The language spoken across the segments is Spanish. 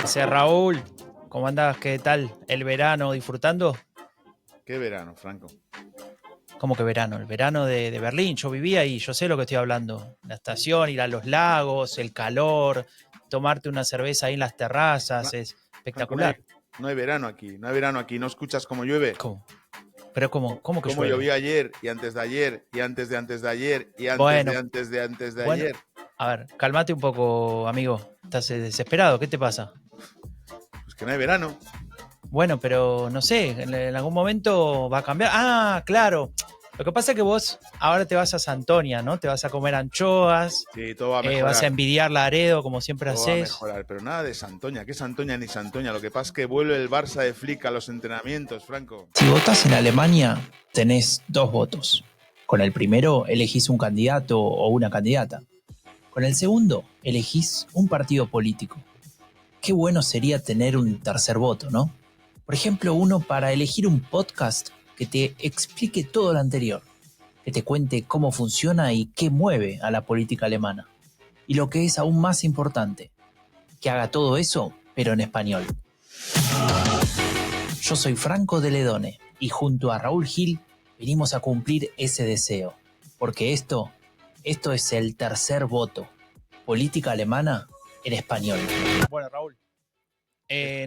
hace Raúl? ¿Cómo andás? ¿Qué tal? ¿El verano disfrutando? ¿Qué verano, Franco? ¿Cómo que verano? El verano de Berlín. Yo vivía ahí, yo sé lo que estoy hablando. La estación, ir a los lagos, el calor, tomarte una cerveza ahí en las terrazas, es Franco, espectacular. no hay verano aquí, no hay verano aquí. ¿No escuchas cómo llueve? ¿Cómo? Pero ¿cómo que ¿Cómo llueve? llovió ayer y antes de ayer y antes de antes de ayer y Bueno, antes de bueno. ayer? A ver, cálmate un poco, amigo. ¿Estás desesperado? ¿Qué te pasa? Pues que no hay verano. Bueno, pero no sé, en algún momento va a cambiar. Ah, claro. Lo que pasa es que vos ahora te vas a Santonia, ¿no? Te vas a comer anchoas, Sí, todo va a vas a mejorar. envidiar Laredo como siempre Todo va a haces. mejorar, pero nada de Santoña. ¿Qué Santoña ni Santoña? Lo que pasa es que vuelve el Barça de Flick a los entrenamientos, Franco. Si votás en Alemania, tenés dos votos. Con el primero elegís un candidato o una candidata. Con el segundo elegís un partido político. Qué bueno sería tener un tercer voto, ¿no? Por ejemplo, uno para elegir un podcast que te explique todo lo anterior, que te cuente cómo funciona y qué mueve a la política alemana. Y lo que es aún más importante, que haga todo eso, pero en español. Yo soy Franco de Ledone y junto a Raúl Gil venimos a cumplir ese deseo. Porque esto es el tercer voto. Política alemana en español. Bueno, Raúl,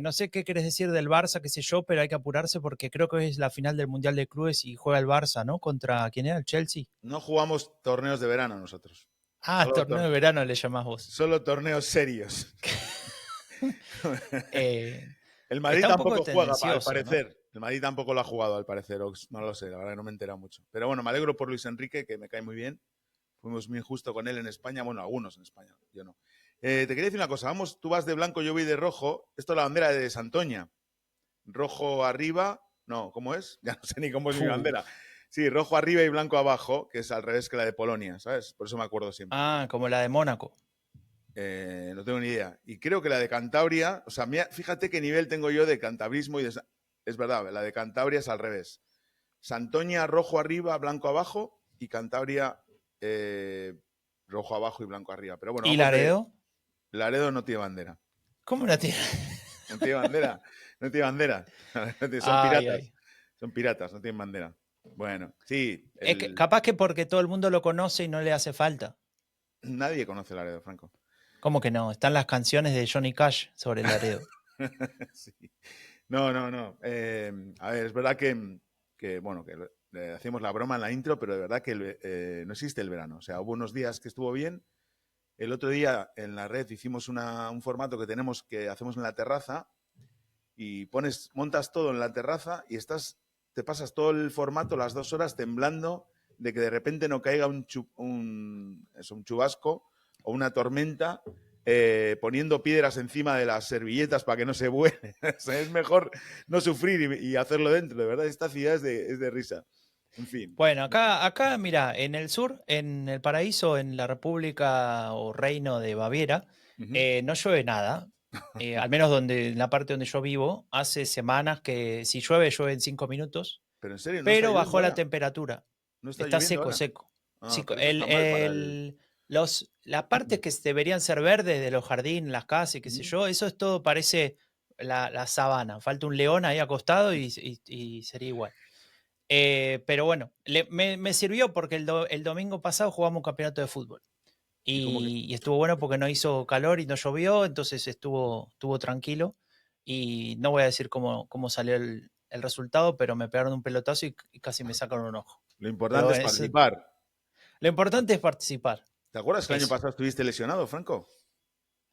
no sé qué querés decir del Barça, qué sé yo, pero hay que apurarse porque creo que es la final del Mundial de Clubes y juega el Barça, ¿no? ¿Contra quién era? ¿El Chelsea? No jugamos torneos de verano nosotros. Ah, torneo de verano le llamás vos. Solo torneos serios. El Madrid Está un poco tampoco juega, al tendencioso, ¿no? parecer. El Madrid tampoco lo ha jugado, al parecer. No lo sé, la verdad que no me he enterado mucho. Pero bueno, me alegro por Luis Enrique, que me cae muy bien. Fuimos muy justo con él en España. Bueno, algunos en España, yo no. Te quería decir una cosa. Vamos, tú vas de blanco, yo voy de rojo. Esto es la bandera de Santoña. Rojo arriba. No, ¿cómo es? Ya no sé ni cómo es mi bandera. Sí, rojo arriba y blanco abajo, que es al revés que la de Polonia, ¿sabes? Por eso me acuerdo siempre. Ah, como la de Mónaco. No tengo ni idea. Y creo que la de Cantabria, o sea, fíjate qué nivel tengo yo de cantabrismo y de... Es verdad, la de Cantabria es al revés. Santoña rojo arriba, blanco abajo y Cantabria rojo abajo y blanco arriba. Pero bueno, ¿Y vamos de... Laredo? Laredo no tiene bandera. ¿Cómo la tiene? No tiene bandera. No tiene bandera. Son Ay, piratas. ay. Son piratas, no tienen bandera. Bueno, sí. Es que, capaz que porque todo el mundo lo conoce y no le hace falta. Nadie conoce Laredo, Franco. ¿Cómo que no? Están las canciones de Johnny Cash sobre Laredo. Sí. No, no, no. A ver, es verdad bueno, que le hacemos la broma en la intro, pero de verdad que no existe el verano. O sea, hubo unos días que estuvo bien. El otro día en la red hicimos un formato que hacemos en la terraza y montas todo en la terraza y te pasas todo el formato, las 2 horas, temblando de que de repente no caiga un chubasco o una tormenta, poniendo piedras encima de las servilletas para que no se vuelen. O sea, es mejor no sufrir y hacerlo dentro. De verdad, esta ciudad es de risa. En fin. Bueno, acá, mira, en el sur, en el paraíso, en la República o Reino de Baviera, no llueve nada. Al menos en la parte donde yo vivo, hace semanas que si llueve, llueve en 5 minutos, Pero en serio, ¿no está pero lloviendo bajó la ahora? temperatura. ¿No está Está lloviendo seco, ahora? seco. Ah, Seco. pero eso está mal para el... Las partes que deberían ser verdes de los jardines, las casas y qué sé yo, eso es todo, parece la sabana. Falta un león ahí acostado y sería igual. Pero bueno, me sirvió porque el domingo pasado jugamos un campeonato de fútbol. ¿Y cómo que? Y estuvo bueno porque no hizo calor y no llovió, entonces estuvo tranquilo. Y no voy a decir cómo salió el resultado, pero me pegaron un pelotazo y casi me sacaron un ojo. Lo importante Pero es participar. lo importante es participar. ¿Te acuerdas que el año Eso. pasado estuviste lesionado, Franco? ¿Cuándo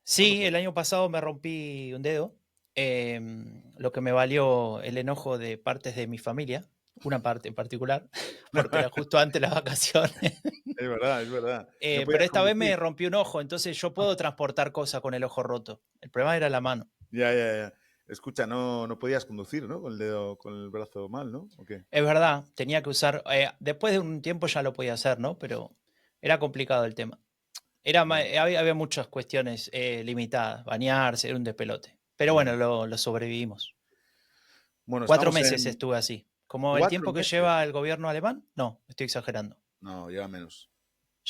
Sí, fue? el año pasado me rompí un dedo, lo que me valió el enojo de partes de mi familia, una parte en particular, porque era justo antes de las vacaciones. Es verdad, es verdad. No Pero podías esta vez conducir. me rompí un ojo, entonces yo puedo transportar cosas con el ojo roto. El problema era la mano. Ya, ya, ya. Escucha, no podías conducir, ¿no? Con el dedo, con el brazo mal, ¿no? ¿O qué? Es verdad, tenía que usar, después de un tiempo ya lo podía hacer, ¿no? Pero era complicado el tema. Bueno, Había muchas cuestiones limitadas, bañarse, era un despelote. Pero bueno, bueno. lo sobrevivimos. Bueno, 4 meses estamos en estuve así. ¿Como el 4 tiempo que meses. lleva el gobierno alemán? No, estoy exagerando. No, lleva menos.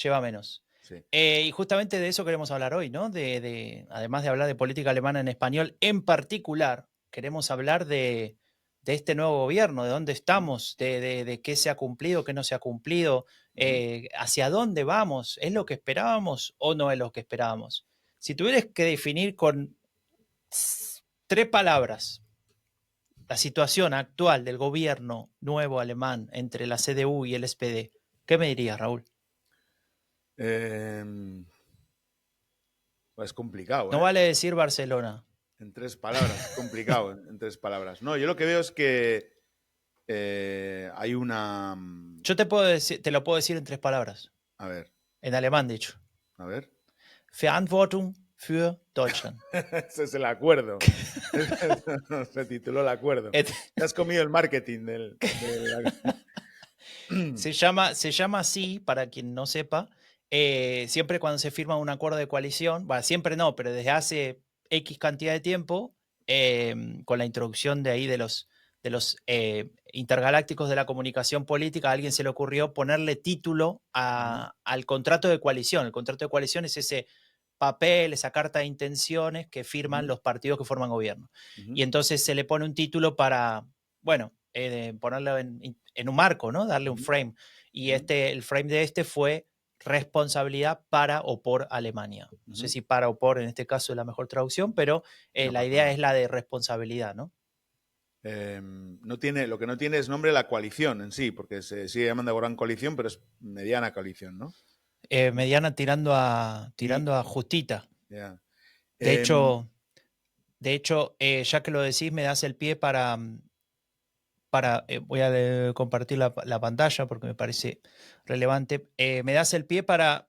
Lleva menos. Sí. Y justamente de eso queremos hablar hoy, ¿no? Además de hablar de política alemana en español, en particular, queremos hablar de este nuevo gobierno, de dónde estamos, de qué se ha cumplido, qué no se ha cumplido, hacia dónde vamos, ¿es lo que esperábamos o no es lo que esperábamos? Si tuvieras que definir con 3 palabras la situación actual del gobierno nuevo alemán entre la CDU y el SPD, ¿qué me dirías, Raúl? Pues es complicado, No ¿eh? vale decir Barcelona. En 3 palabras, complicado, en 3 palabras. No, yo lo que veo es que hay una... Yo te lo puedo decir en 3 palabras. A ver, En alemán, de hecho. a ver. Verantwortung für Deutschland. Ese es el acuerdo. Se tituló el acuerdo. Te has comido el marketing se llama así, para quien no sepa, siempre cuando se firma un acuerdo de coalición, bueno, siempre no, pero desde hace X cantidad de tiempo, con la introducción de ahí de los intergalácticos de la comunicación política, a alguien se le ocurrió ponerle título al contrato de coalición. El contrato de coalición es ese papel, esa carta de intenciones que firman los partidos que forman gobierno. Y entonces se le pone un título para, bueno, ponerlo en un marco, ¿no? Darle un frame. Y el frame de este fue responsabilidad para o por Alemania. No sé si para o por en este caso es la mejor traducción, pero la idea es la de responsabilidad, ¿no? Lo que no tiene es nombre la coalición en sí, porque se sigue llamando Gran Coalición, pero es mediana coalición, ¿no? Mediana tirando a justita. Yeah. De hecho, ya que lo decís, me das el pie para voy a compartir la pantalla porque me parece relevante. Me das el pie para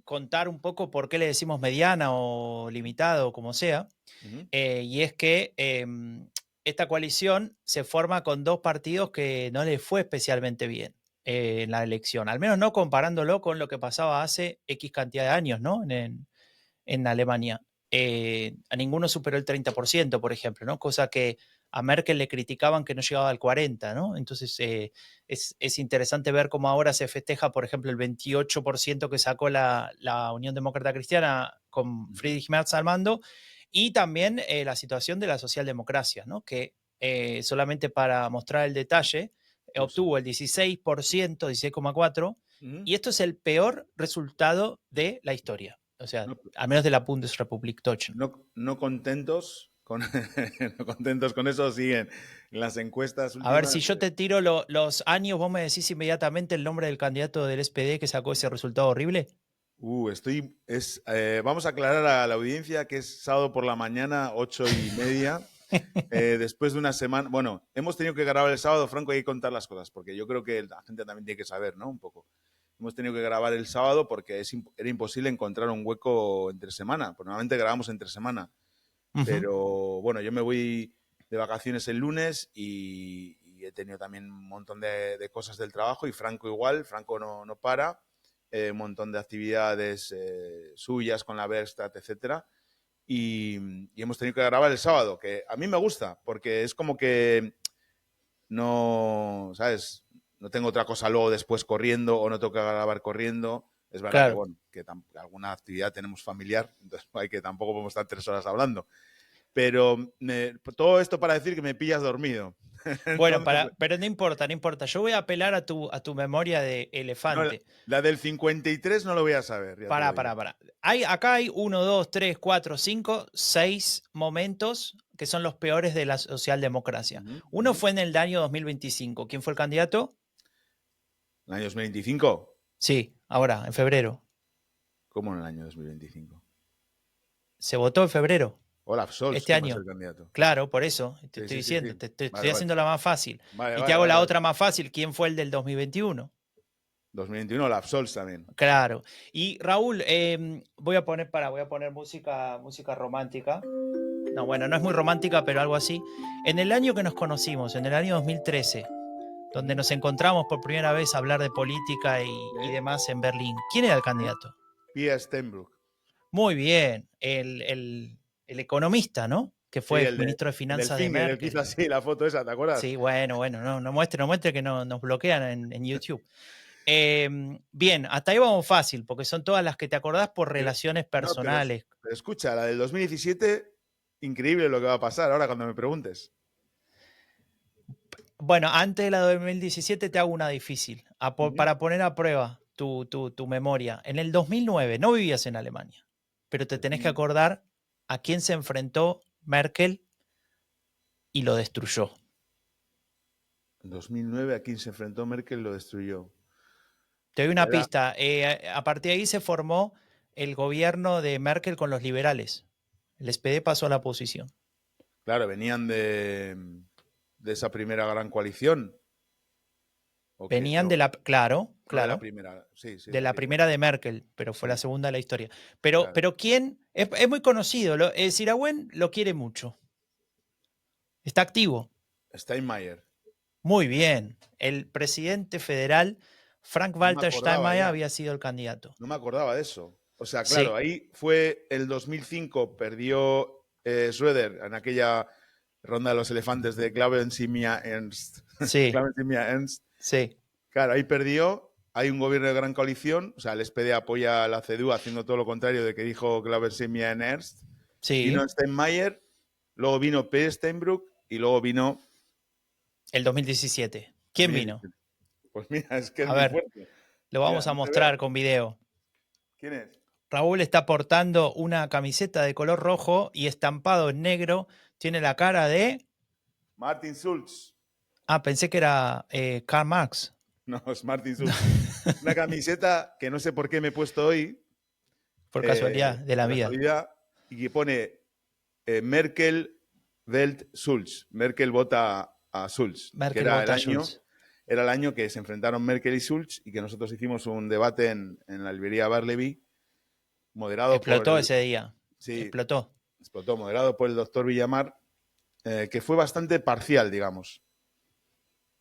contar un poco por qué le decimos mediana o limitada o como sea. Y es que esta coalición se forma con 2 partidos que no les fue especialmente bien en la elección, al menos no comparándolo con lo que pasaba hace X cantidad de años, ¿no? En Alemania. A ninguno superó el 30%, por ejemplo, ¿no? Cosa que a Merkel le criticaban que no llegaba al 40%, ¿no? Entonces es interesante ver cómo ahora se festeja, por ejemplo, el 28% que sacó la Unión Demócrata Cristiana con Friedrich Merz al mando, y también la situación de la socialdemocracia, ¿no? Que solamente para mostrar el detalle, obtuvo el 16%, 16,4%, y esto es el peor resultado de la historia. O sea, al menos de la Bundesrepublik Deutschland. No contentos con, no contentos con eso, siguen en las encuestas últimas. A ver, si yo te tiro los años, vos me decís inmediatamente el nombre del candidato del SPD que sacó ese resultado horrible. Vamos a aclarar a la audiencia que es sábado por la mañana, 8:30. Después de una semana, bueno, hemos tenido que grabar el sábado, Franco, hay que contar las cosas, porque yo creo que la gente también tiene que saber, ¿no? Un poco. Hemos tenido que grabar el sábado porque era imposible encontrar un hueco entre semana, porque normalmente grabamos entre semana. Pero bueno, yo me voy de vacaciones el lunes y he tenido también un montón de cosas del trabajo, y Franco igual, Franco no para, un montón de actividades suyas con la Verstadt, etcétera. Y hemos tenido que grabar el sábado, que a mí me gusta, porque es como que no, ¿sabes? No tengo otra cosa luego después corriendo, o no tengo que grabar corriendo. Es verdad, claro, que, bueno, que alguna actividad tenemos familiar, entonces hay que tampoco podemos estar 3 horas hablando. Pero todo esto para decir que me pillas dormido. Bueno, pero no importa. Yo voy a apelar a tu memoria de elefante. No, la del 53 no lo voy a saber. Pará. Acá hay 1, 2, 3, 4, 5, 6 momentos que son los peores de la socialdemocracia. Uno fue en el año 2025. ¿Quién fue el candidato? ¿El año 2025? Sí, ahora, en febrero. ¿Cómo en el año 2025? Se votó en febrero. Olaf Scholz, este año. Es el candidato. Claro, por eso te estoy diciendo. Sí. Te estoy haciendo la más fácil. Y te hago la otra más fácil. ¿Quién fue el del 2021? 2021, Olaf Scholz también. Claro. Y Raúl, voy a poner música romántica. No, bueno, no es muy romántica, pero algo así. En el año que nos conocimos, en el año 2013, donde nos encontramos por primera vez a hablar de política y demás en Berlín, ¿quién era el candidato? Pia Steinbrück. Muy bien. El economista, ¿no? Que fue el ministro de Finanzas de Merkel. El que hizo así la foto esa, ¿te acuerdas? Sí, bueno, no muestre que nos bloquean en YouTube. Bien, hasta ahí vamos fácil, porque son todas las que te acordás por relaciones personales. Pero escucha, la del 2017, increíble lo que va a pasar ahora cuando me preguntes. Bueno, antes de la 2017 te hago una difícil, para poner a prueba tu memoria. En el 2009 no vivías en Alemania, pero te tenés que acordar a quién se enfrentó Merkel y lo destruyó. En 2009 a quién se enfrentó Merkel lo destruyó. Te doy una pista. A partir de ahí se formó el gobierno de Merkel con los liberales. El SPD pasó a la oposición. Claro, venían de esa primera gran coalición. Venían de la... Claro. De la primera, sí, de la primera de Merkel, pero fue la segunda de la historia. Pero, Claro. pero ¿quién? Es muy conocido. Sirawen lo quiere mucho. Está activo. Steinmeier. Muy bien. El presidente federal, Frank-Walter Steinmeier, había sido el candidato. No me acordaba de eso. O sea, claro, ahí fue el 2005, perdió Schröder en aquella ronda de los elefantes de Clavencia Ernst. Sí. Clavencia Ernst. Sí. Claro, ahí perdió. Hay un gobierno de gran coalición. O sea, el SPD apoya a la CDU haciendo todo lo contrario de que dijo Clavencia Ernst. Sí. Vino Steinmeier, luego vino Peer Steinbrück y luego vino... El 2017. ¿Quién vino? Pues mira, es que es muy fuerte. Lo vamos a mostrar con video. ¿Quién es? Raúl está portando una camiseta de color rojo y estampado en negro. Tiene la cara de... Martin Schulz. Ah, pensé que era Karl Marx. No, es Martin Schulz. Una camiseta que no sé por qué me he puesto hoy. Por casualidad de la vida. Y que pone Merkel wählt Schulz. Merkel vota a Schulz. Merkel que vota a Schulz. Era el año que se enfrentaron Merkel y Schulz y que nosotros hicimos un debate en la librería Barleby, moderado Explotó por... ese día. Sí, explotó, moderado por el doctor Villamar, que fue bastante parcial, digamos.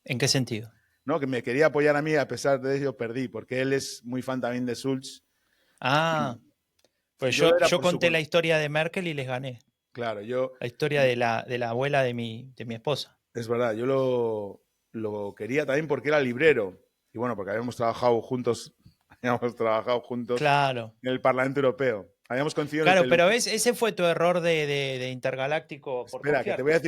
¿En qué sentido? No, que me quería apoyar a mí, a pesar de ello perdí, porque él es muy fan también de Schulz. Ah, pues yo conté la historia de Merkel y les gané. Claro, la historia de la abuela de mi esposa. Es verdad, yo lo quería también porque era librero. Y bueno, porque habíamos trabajado juntos claro. En el Parlamento Europeo. Habíamos coincidido claro, pero ese fue tu error de Intergaláctico. Espera, que te voy a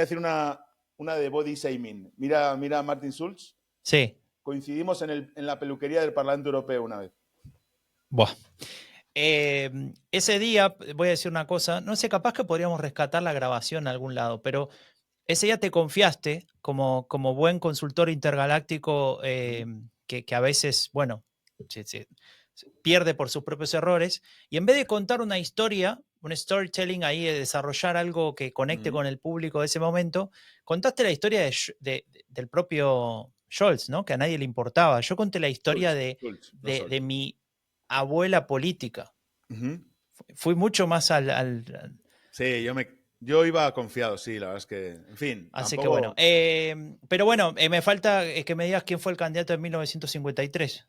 decir una de body shaming. Mira a Martin Schulz. Sí. Coincidimos en la peluquería del Parlamento Europeo una vez. Buah. Ese día, voy a decir una cosa, no sé, capaz que podríamos rescatar la grabación en algún lado, pero ese día te confiaste como buen consultor intergaláctico que a veces, bueno, se pierde por sus propios errores, y en vez de contar una historia, un storytelling ahí, de desarrollar algo que conecte con el público de ese momento, contaste la historia del propio Scholz, ¿no? Que a nadie le importaba. Yo conté la historia de mi abuela política. Fui mucho más al... Sí, yo iba confiado, sí, la verdad es que, en fin. Así tampoco... que bueno. Pero bueno, me falta que me digas quién fue el candidato en 1953.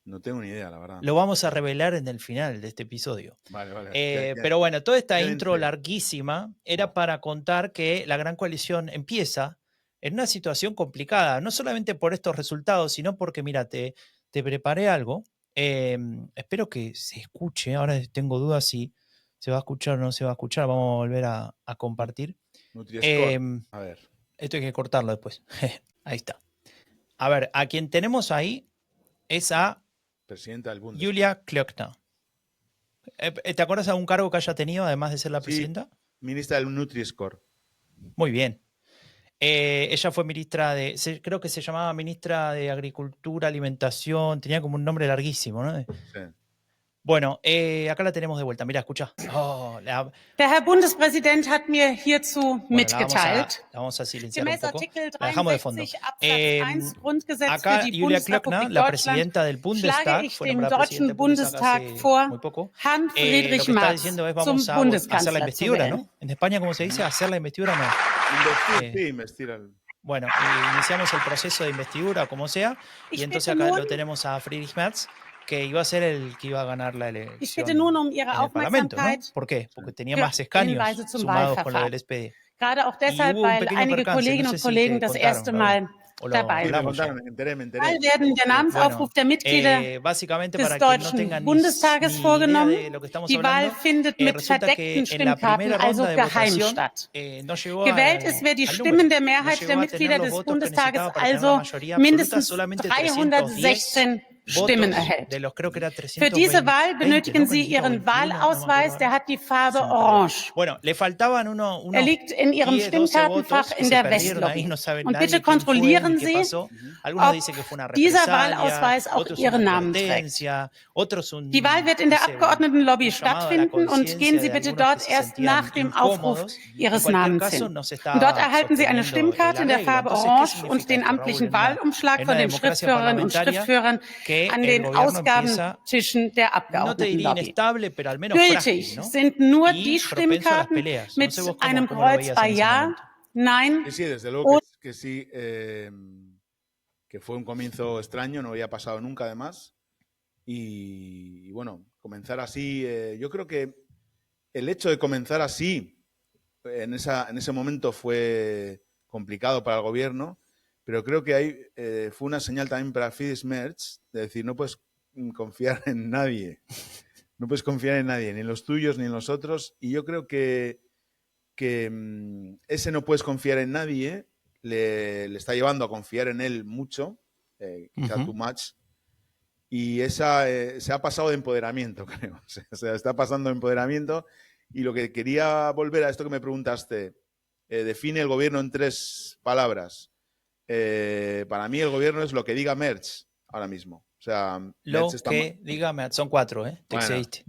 No tengo ni idea, la verdad. Lo vamos a revelar en el final de este episodio. Vale. Pero bueno, toda esta intro larguísima era para contar que la Gran Coalición empieza en una situación complicada, no solamente por estos resultados, sino porque, mira, te preparé algo. Espero que se escuche. Ahora tengo dudas si se va a escuchar o no se va a escuchar. Vamos a volver a compartir. A ver. Esto hay que cortarlo después. Ahí está. A ver, a quien tenemos ahí es a presidenta del Bundestag. Julia Klöckner. ¿Te acuerdas de algún cargo que haya tenido además de ser la presidenta? Ministra del Nutri-Score. Muy bien. Ella fue ministra creo que se llamaba ministra de Agricultura, Alimentación, tenía como un nombre larguísimo, ¿no? Sí. Bueno, acá la tenemos de vuelta. Mira, escucha. Der Herr Bundespräsident hat mir hierzu mitgeteilt. La vamos a silenciar un Gemäß poco. Artikel La dejamos de fondo. 63 Absatz 1 Grundgesetz Acá für die Julia Klöckner, Bundesrepublik la presidenta del Deutschland, Bundestag, schlage ich fue dem nombrada Deutschen presidenta del Bundestag Bundestag hace vor, muy poco. Hans Lo Friedrich que está Merz diciendo es zum vamos a hacer la Bundeskanzler zu investidura, wählen. ¿no? En España, ¿cómo se dice? Hacer la investidura, no. Investigar. Bueno, iniciamos el proceso de investidura, como sea, y entonces acá lo tenemos a Friedrich Merz, que iba a ser el que iba a ganar la elección en el Parlamento, ¿no? ¿Por qué? Porque tenía más escaños sumados con lo del SPD. Gerade auch Y deshalb, hubo un weil pequeño einige percance, Kolleginnen no und sé si Kollegen te das contaron, erste Raúl. Mal ¿O lo dabei. Sí, me hablamos ya? contaron, me enteré. Bald werden der Namensaufruf der Mitglieder básicamente des para quien no Deutschen tenga ni Bundestages idea vorgenommen. de lo que estamos Die Wahl hablando, findet mit resulta que verdeckten en la Stimmkarten, primera ronda also de geheim votación statt. no llegó Gewählt ist, wer die al Stimmen número, der no Mehrheit der llegó a tener Mitglieder los des votos que Bundestages, necesitaba para tener la also mayoría absoluta, mindestens solamente 310 316 Stimmen votos, erhält. de los creo que era Für diese 320, Wahl benötigen ¿no? Que Sie necesita, o Ihren 21, no me acuerdo Wahlausweis, der ahora. hat die Farbe Es increíble. Orange. Bueno, le faltaban unos liegt in Ihrem 10, 12 Stimmkartenfach votos que in se der perdieron ahí, Westlobby. no saben Und nadie bitte quién fue ni kontrollieren qué Sie, pasó. Algunos ob dicen que fue una dieser represalia, Wahlausweis auch otros Ihren una Namen trägt. advertencia, otros Die Wahl wird in der Abgeordnetenlobby un llamado a la stattfinden und gehen conciencia Sie de bitte algunos dort que se erst sentían nach dem Aufruf incómodos. En Ihres cualquier Namens caso, hin. no se Und dort está erhalten Sie eine sosteniendo Stimmkarte in el der arreglo. Farbe Entonces, ¿qué Orange significa und den esto, Raúl? amtlichen Wahlumschlag En von una den democracia Schriftführerinnen und parlamentaria Schriftführern que an el den gobierno empieza, Ausgabentischen der no te diría Abgeordnetenlobby. inestable, pero al menos frágil, Gültig ¿no? sind nur Y die propenso a las Stimmkarten peleas. No mit sé vos einem cómo lo Kreuz veías bei en ese Ja, momento. Nein Sí, desde luego que sí, que fue un comienzo extraño, no había pasado nunca además. Y bueno, comenzar así, yo creo que el hecho de comenzar así en ese momento fue complicado para el gobierno, pero creo que ahí fue una señal también para Friedrich Merz de decir, no puedes confiar en nadie, no puedes confiar en nadie, ni en los tuyos ni en los otros, y yo creo que ese no puedes confiar en nadie le está llevando a confiar en él mucho, quizá too much, y esa se ha pasado de empoderamiento, creo. O sea, está pasando de empoderamiento. Y lo que quería volver a esto que me preguntaste, define el gobierno en 3 palabras. Para mí el gobierno es lo que diga Merz ahora mismo. O sea, Lo Merz está que diga Merz, son 4, ¿eh? Te excediste.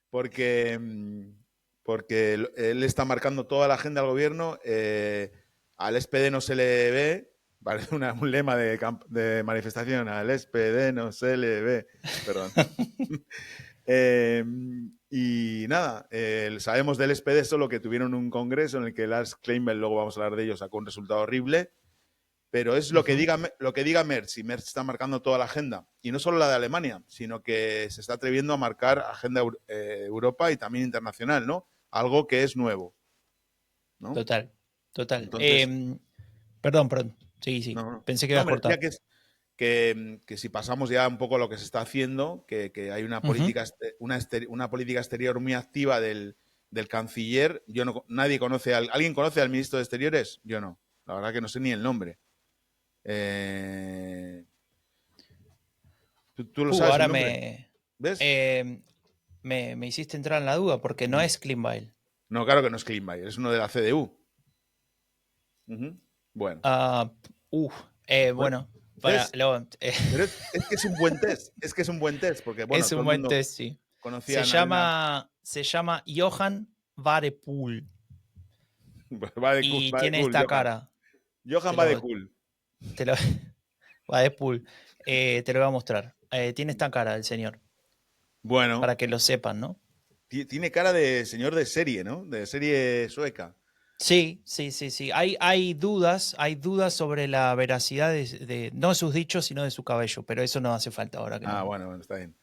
Porque él está marcando toda la agenda del gobierno. Al SPD no se le ve. Parece un lema de manifestación. Al SPD no se le ve. Perdón. Y nada, sabemos del SPD solo que tuvieron un congreso en el que Lars Kleinfeld, luego vamos a hablar de ellos, sacó un resultado horrible. Pero es lo que diga Merz, y Merz está marcando toda la agenda. Y no solo la de Alemania, sino que se está atreviendo a marcar agenda Europa y también internacional, ¿no? Algo que es nuevo, ¿no? Total. Entonces, perdón. Sí. No. Pensé que iba a cortar. Que si pasamos ya un poco a lo que se está haciendo, que hay una política, una política exterior muy activa del canciller. Nadie conoce ¿alguien conoce al ministro de Exteriores? Yo no. La verdad que no sé ni el nombre. ¿Tú lo sabes ahora el nombre? ¿Ves? Me hiciste entrar en la duda porque no es Kleinfeld. No, claro que no es Kleinfeld, es uno de la CDU. Bueno. Bueno. Pero es que es un buen test. Es que es un buen test. Porque, bueno, es un buen test, sí. Se llama Johan Wadepool. Y tiene esta cara. Johan Wadepool. Wadepool. Te lo voy a mostrar. Tiene esta cara el señor. Bueno. Para que lo sepan, ¿no? Tiene cara de señor de serie, ¿no? De serie sueca. Sí. Hay dudas sobre la veracidad de no de sus dichos, sino de su cabello, pero eso no hace falta ahora. Bueno, está bien.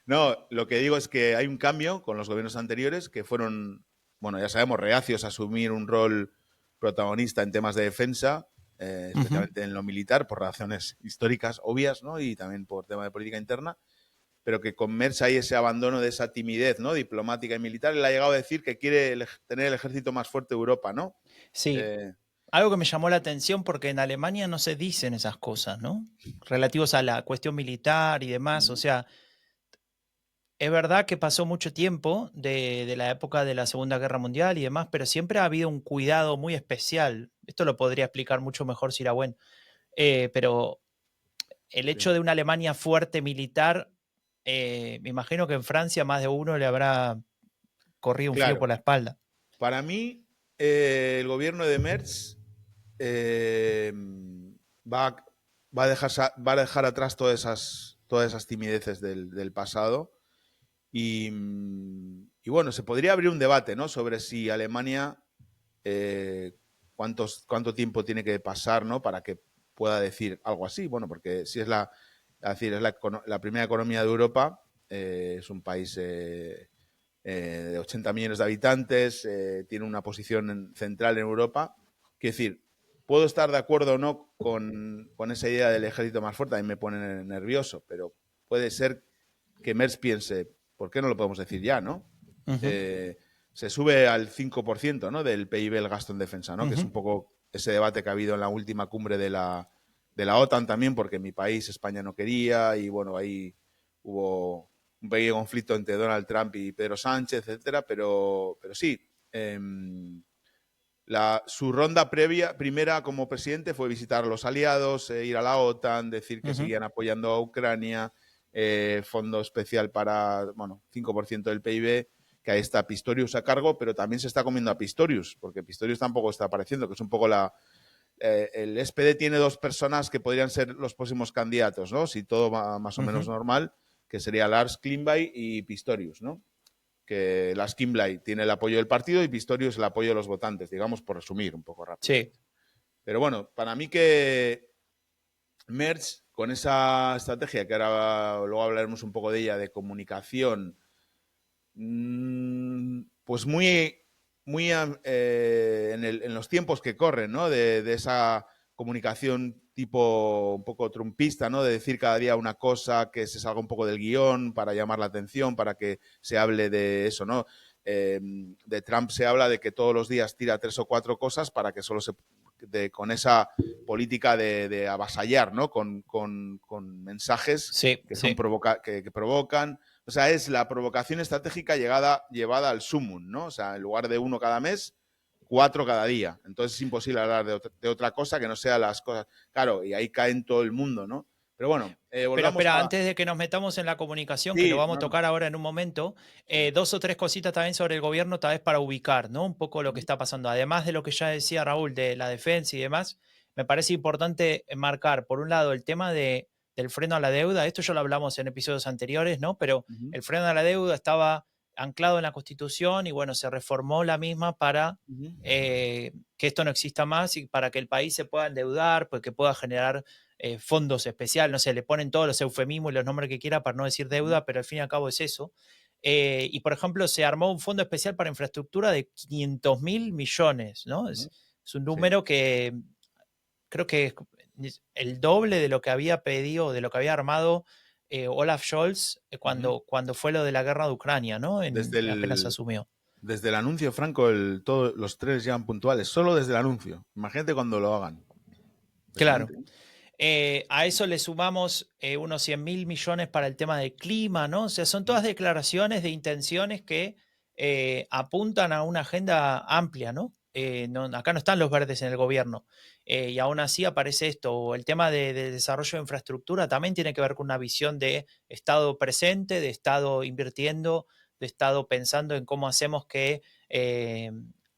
No, lo que digo es que hay un cambio con los gobiernos anteriores que fueron, bueno, ya sabemos, reacios a asumir un rol protagonista en temas de defensa, especialmente en lo militar, por razones históricas obvias, ¿no? Y también por tema de política interna. Pero que con Merz hay ese abandono de esa timidez, ¿no? Diplomática y militar. Él ha llegado a decir que quiere tener el ejército más fuerte de Europa, ¿no? Sí. Algo que me llamó la atención porque en Alemania no se dicen esas cosas, ¿no? Relativos a la cuestión militar y demás. O sea, es verdad que pasó mucho tiempo de la época de la Segunda Guerra Mundial y demás, pero siempre ha habido un cuidado muy especial. Esto lo podría explicar mucho mejor Sirawen. Pero el hecho de una Alemania fuerte militar... me imagino que en Francia más de uno le habrá corrido un frío por la espalda. Para mí, el gobierno de Merz va a dejar atrás todas esas timideces del pasado. Y bueno, se podría abrir un debate, ¿no? Sobre si Alemania cuánto tiempo tiene que pasar, ¿no? Para que pueda decir algo así. Bueno, porque si es la primera economía de Europa, es un país de 80 millones de habitantes, tiene una posición central en Europa. Quiero decir, puedo estar de acuerdo o no con esa idea del ejército más fuerte, a mí me pone nervioso, pero puede ser que Merz piense, ¿por qué no lo podemos decir ya, no? Se sube al 5%, ¿no?, del PIB el gasto en defensa, ¿no? Que es un poco ese debate que ha habido en la última cumbre de la OTAN también, porque mi país, España, no quería, y bueno, ahí hubo un pequeño conflicto entre Donald Trump y Pedro Sánchez, etcétera, pero sí, su ronda primera como presidente fue visitar a los aliados, ir a la OTAN, decir que seguían apoyando a Ucrania, fondo especial para, 5% del PIB, que ahí está Pistorius a cargo, pero también se está comiendo a Pistorius, porque Pistorius tampoco está apareciendo, que es un poco el SPD tiene 2 personas que podrían ser los próximos candidatos, ¿no? Si todo va más o menos normal, que sería Lars Klingbeil y Pistorius, ¿no? Que Lars Klingbeil tiene el apoyo del partido y Pistorius el apoyo de los votantes, digamos, por resumir un poco rápido. Sí. Pero bueno, para mí que Merz, con esa estrategia, que ahora luego hablaremos un poco de ella, de comunicación, pues muy en los tiempos que corren, ¿no? De esa comunicación tipo un poco trumpista, ¿no? De decir cada día una cosa que se salga un poco del guión para llamar la atención, para que se hable de eso, ¿no? De Trump se habla de que todos los días tira 3 o 4 cosas para que solo con esa política de avasallar, ¿no? Con mensajes que provocan. O sea, es la provocación estratégica llevada al sumum, ¿no? O sea, en lugar de 1 cada mes, 4 cada día. Entonces es imposible hablar de otra cosa que no sea las cosas. Claro, y ahí cae en todo el mundo, ¿no? Pero bueno, volvamos Pero antes de que nos metamos en la comunicación, que lo vamos a tocar ahora en un momento, 2 o 3 cositas también sobre el gobierno, tal vez para ubicar, ¿no? Un poco lo que está pasando. Además de lo que ya decía Raúl de la defensa y demás, me parece importante marcar, por un lado, el tema del freno a la deuda. Esto ya lo hablamos en episodios anteriores, ¿no? Pero el freno a la deuda estaba anclado en la Constitución y, bueno, se reformó la misma para que esto no exista más y para que el país se pueda endeudar, pues que pueda generar fondos especiales, no sé, le ponen todos los eufemismos y los nombres que quiera para no decir deuda, pero al fin y al cabo es eso. Y, por ejemplo, se armó un fondo especial para infraestructura de 500.000 millones, ¿no? Es un número que creo que es el doble de lo que había pedido, de lo que había armado Olaf Scholz cuando fue lo de la guerra de Ucrania, ¿no? Apenas asumió. Desde el anuncio, Franco, todos los 3 llegan puntuales, solo desde el anuncio. Imagínate cuando lo hagan. Claro. A eso le sumamos unos 100.000 millones para el tema del clima, ¿no? O sea, son todas declaraciones de intenciones que apuntan a una agenda amplia, ¿no? Acá no están los verdes en el gobierno. Y aún así aparece esto. El tema de desarrollo de infraestructura también tiene que ver con una visión de Estado presente, de Estado invirtiendo, de Estado pensando en cómo hacemos que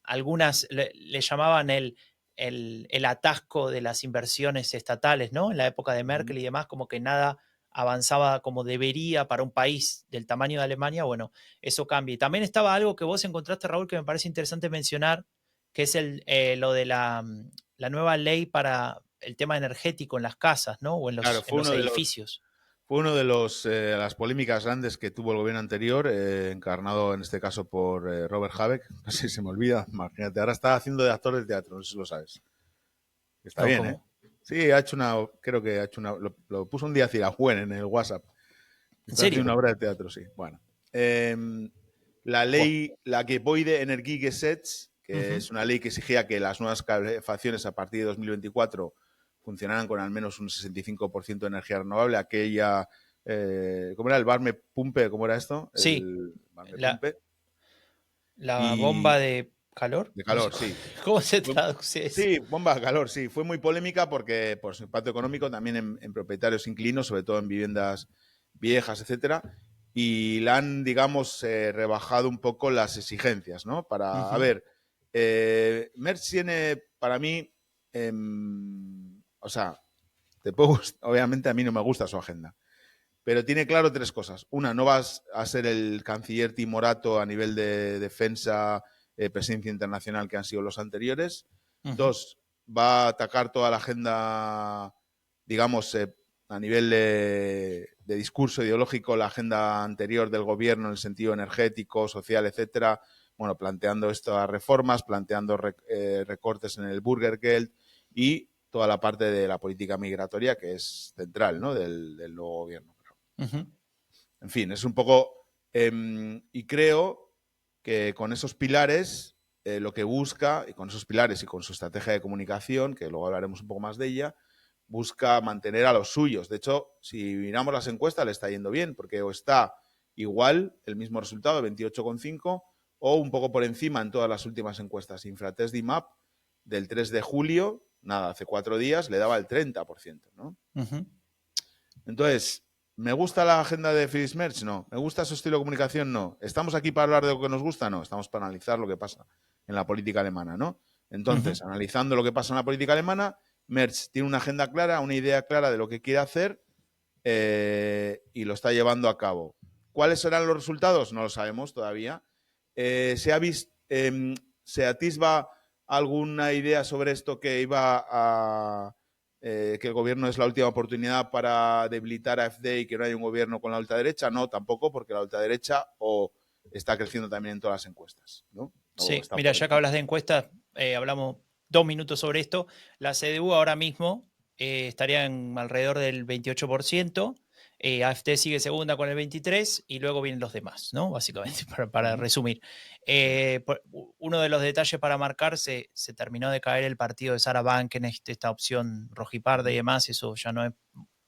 algunas le llamaban el atasco de las inversiones estatales, ¿no? En la época de Merkel y demás, como que nada avanzaba como debería para un país del tamaño de Alemania. Bueno, eso cambia. Y también estaba algo que vos encontraste, Raúl, que me parece interesante mencionar, que es lo de la nueva ley para el tema energético en las casas, ¿no? O en los edificios. Fue uno de las polémicas grandes que tuvo el gobierno anterior, encarnado en este caso por Robert Habeck. Casi se me olvida, imagínate. Ahora está haciendo de actor de teatro, no sé si lo sabes. Está bien, ¿cómo? Sí, creo que ha hecho lo puso un día a Cirajuen en el WhatsApp. Está haciendo una obra de teatro, sí. Bueno. La ley, la Gebäude Energiegesetz, que es una ley que exigía que las nuevas calefacciones a partir de 2024 funcionaran con al menos un 65% de energía renovable. Aquella, ¿cómo era? ¿El Wärmepumpe? ¿Cómo era esto? Sí. La bomba de calor. De calor, sí. ¿Cómo se traduce eso? Sí, bomba de calor, sí. Fue muy polémica porque por su impacto económico, también en propietarios inquilinos, sobre todo en viviendas viejas, etcétera. Y la han, digamos, rebajado un poco las exigencias, ¿no? A ver, Merz tiene, para mí, o sea, obviamente a mí no me gusta su agenda, pero tiene claro 3 cosas. Una, no vas a ser el canciller timorato a nivel de defensa, presencia internacional que han sido los anteriores. 2, va a atacar toda la agenda, digamos, a nivel de de discurso ideológico la agenda anterior del gobierno en el sentido energético, social, etcétera. Bueno, planteando estas reformas, planteando recortes en el Bürgergeld y toda la parte de la política migratoria que es central, ¿no? del nuevo gobierno. En fin, es un poco... y creo que con esos pilares, lo que busca, y con esos pilares y con su estrategia de comunicación, que luego hablaremos un poco más de ella, busca mantener a los suyos. De hecho, si miramos las encuestas, le está yendo bien, porque o está igual, el mismo resultado, 28,5, o un poco por encima en todas las últimas encuestas. Infratest DIMAP, del 3 de julio, nada, hace 4 días, le daba el 30%, ¿no? Entonces, ¿me gusta la agenda de Friedrich Merz? No. ¿Me gusta su estilo de comunicación? No. ¿Estamos aquí para hablar de lo que nos gusta? No. Estamos para analizar lo que pasa en la política alemana, ¿no? Entonces, analizando lo que pasa en la política alemana, Merz tiene una agenda clara, una idea clara de lo que quiere hacer y lo está llevando a cabo. ¿Cuáles serán los resultados? No lo sabemos todavía. ¿Se atisba alguna idea sobre esto que iba a... que el gobierno es la última oportunidad para debilitar a AfD y que no haya un gobierno con la ultraderecha? No, tampoco, porque la ultraderecha está creciendo también en todas las encuestas, ¿no? Sí, mira, ya que hablas de encuestas, hablamos 2 minutos sobre esto. La CDU ahora mismo estaría en alrededor del 28%, AfD sigue segunda con el 23% y luego vienen los demás, ¿no? Básicamente, para resumir. Uno de los detalles para marcarse, se terminó de caer el partido de Sarah Wagenknecht, esta opción rojiparda y demás, eso ya no es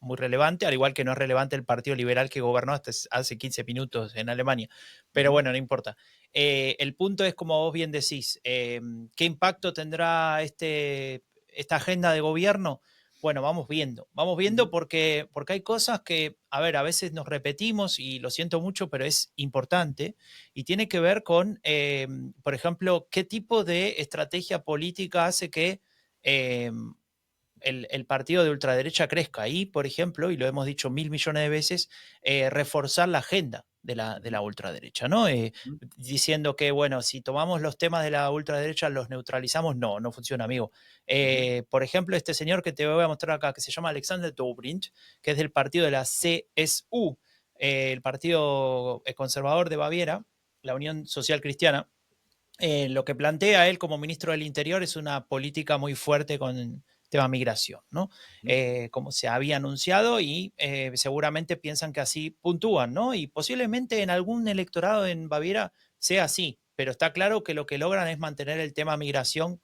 muy relevante, al igual que no es relevante el Partido Liberal que gobernó hasta hace 15 minutos en Alemania. Pero bueno, no importa. El punto es, como vos bien decís, ¿qué impacto tendrá esta agenda de gobierno? Bueno, vamos viendo porque hay cosas que, a ver, a veces nos repetimos y lo siento mucho, pero es importante y tiene que ver con, por ejemplo, qué tipo de estrategia política hace que el partido de ultraderecha crezca. Y, por ejemplo, y lo hemos dicho 1.000 millones de veces, reforzar la agenda de la ultraderecha, ¿no? Diciendo que, bueno, si tomamos los temas de la ultraderecha, los neutralizamos. No funciona, amigo. Por ejemplo, este señor que te voy a mostrar acá, que se llama Alexander Dobrindt, que es del partido de la CSU, el partido conservador de Baviera, la Unión Social Cristiana. Lo que plantea él como ministro del Interior es una política muy fuerte con tema migración, ¿no? Como se había anunciado y seguramente piensan que así puntúan, ¿no? Y posiblemente en algún electorado en Baviera sea así, pero está claro que lo que logran es mantener el tema migración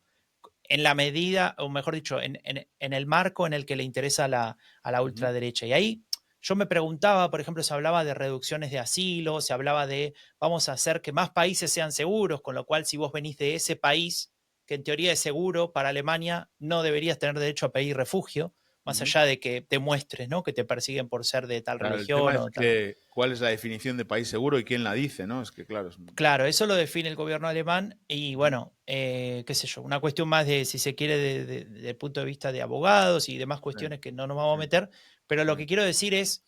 en la medida, o mejor dicho, en el marco en el que le interesa a la ultraderecha. Y ahí yo me preguntaba, por ejemplo, se hablaba de reducciones de asilo, se hablaba de vamos a hacer que más países sean seguros, con lo cual si vos venís de ese país, que en teoría es seguro para Alemania, no deberías tener derecho a pedir refugio, más allá de que te muestres, ¿no? Que te persiguen por ser de tal religión. El tema es que, ¿cuál es la definición de país seguro y quién la dice, ¿no? Es que claro. Claro, eso lo define el gobierno alemán y bueno, qué sé yo, una cuestión más de, si se quiere, desde el punto de vista de abogados y demás cuestiones que no nos vamos a meter, pero lo que quiero decir es,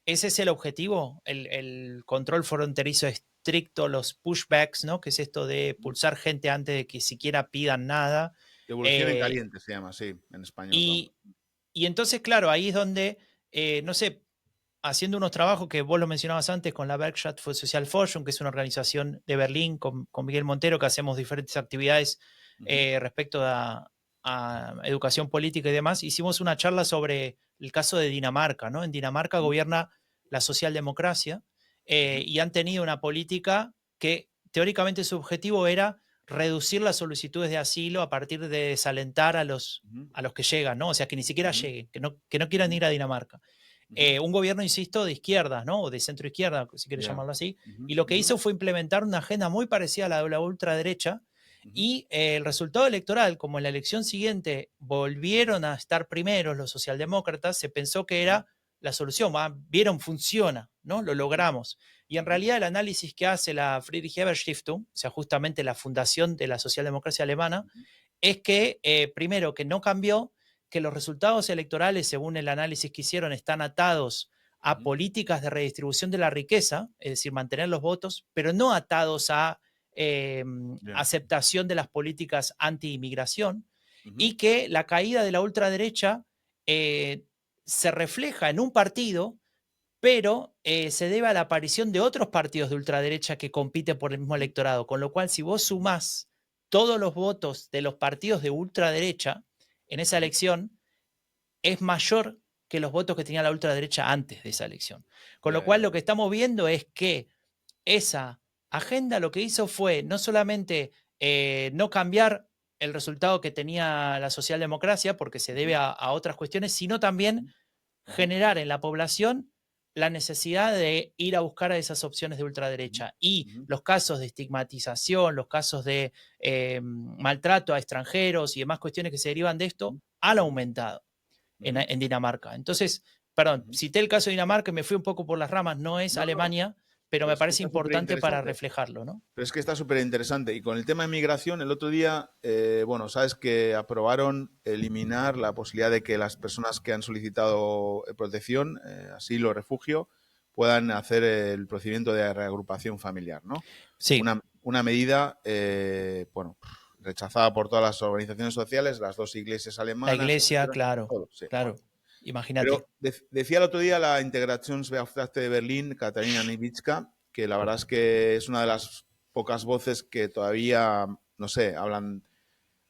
ese es el objetivo, el control fronterizo estricto, los pushbacks, ¿no? Que es esto de pulsar gente antes de que siquiera pidan nada. Devolución en caliente se llama, sí, en español. Y entonces, claro, ahí es donde, no sé, haciendo unos trabajos que vos lo mencionabas antes con la Werkstatt für Sozialforschung, que es una organización de Berlín con Miguel Montero, que hacemos diferentes actividades respecto a educación política y demás, hicimos una charla sobre el caso de Dinamarca, ¿no? En Dinamarca gobierna la socialdemocracia y han tenido una política que teóricamente su objetivo era reducir las solicitudes de asilo a partir de desalentar a los que llegan, ¿no? O sea, que ni siquiera lleguen, que no quieran ir a Dinamarca. Un gobierno, insisto, de izquierda, ¿no? O de centro izquierda, si quieres llamarlo así. Y lo que hizo fue implementar una agenda muy parecida a la de la ultraderecha. Y el resultado electoral, como en la elección siguiente volvieron a estar primeros los socialdemócratas, se pensó que era la solución. Vieron, funciona, ¿no? Lo logramos. Y en realidad el análisis que hace la Friedrich Ebert Stiftung, o sea, justamente la fundación de la socialdemocracia alemana, es que, primero, que no cambió, que los resultados electorales, según el análisis que hicieron, están atados a políticas de redistribución de la riqueza, es decir, mantener los votos, pero no atados a aceptación de las políticas anti-inmigración, y que la caída de la ultraderecha se refleja en un partido, pero se debe a la aparición de otros partidos de ultraderecha que compiten por el mismo electorado, con lo cual si vos sumás todos los votos de los partidos de ultraderecha en esa elección, es mayor que los votos que tenía la ultraderecha antes de esa elección. Con lo cual lo que estamos viendo es que esa agenda lo que hizo fue no solamente no cambiar el resultado que tenía la socialdemocracia, porque se debe a otras cuestiones, sino también generar en la población la necesidad de ir a buscar a esas opciones de ultraderecha. Y los casos de estigmatización, los casos de maltrato a extranjeros y demás cuestiones que se derivan de esto, han aumentado en Dinamarca. Entonces, perdón, cité el caso de Dinamarca y me fui un poco por las ramas, no es Alemania, pero me parece importante para reflejarlo, ¿no? Pero es que está súper interesante. Y con el tema de migración, el otro día, bueno, sabes que aprobaron eliminar la posibilidad de que las personas que han solicitado protección, asilo, refugio, puedan hacer el procedimiento de reagrupación familiar, ¿no? Sí. Una medida, bueno, rechazada por todas las organizaciones sociales, las dos iglesias alemanas. La iglesia, etcétera, claro, todo, sí. claro. Imagínate. Pero decía el otro día la Integrationsbeauftragte de Berlín, Katarina Niewicka, que la verdad es que es una de las pocas voces que todavía, no sé, hablan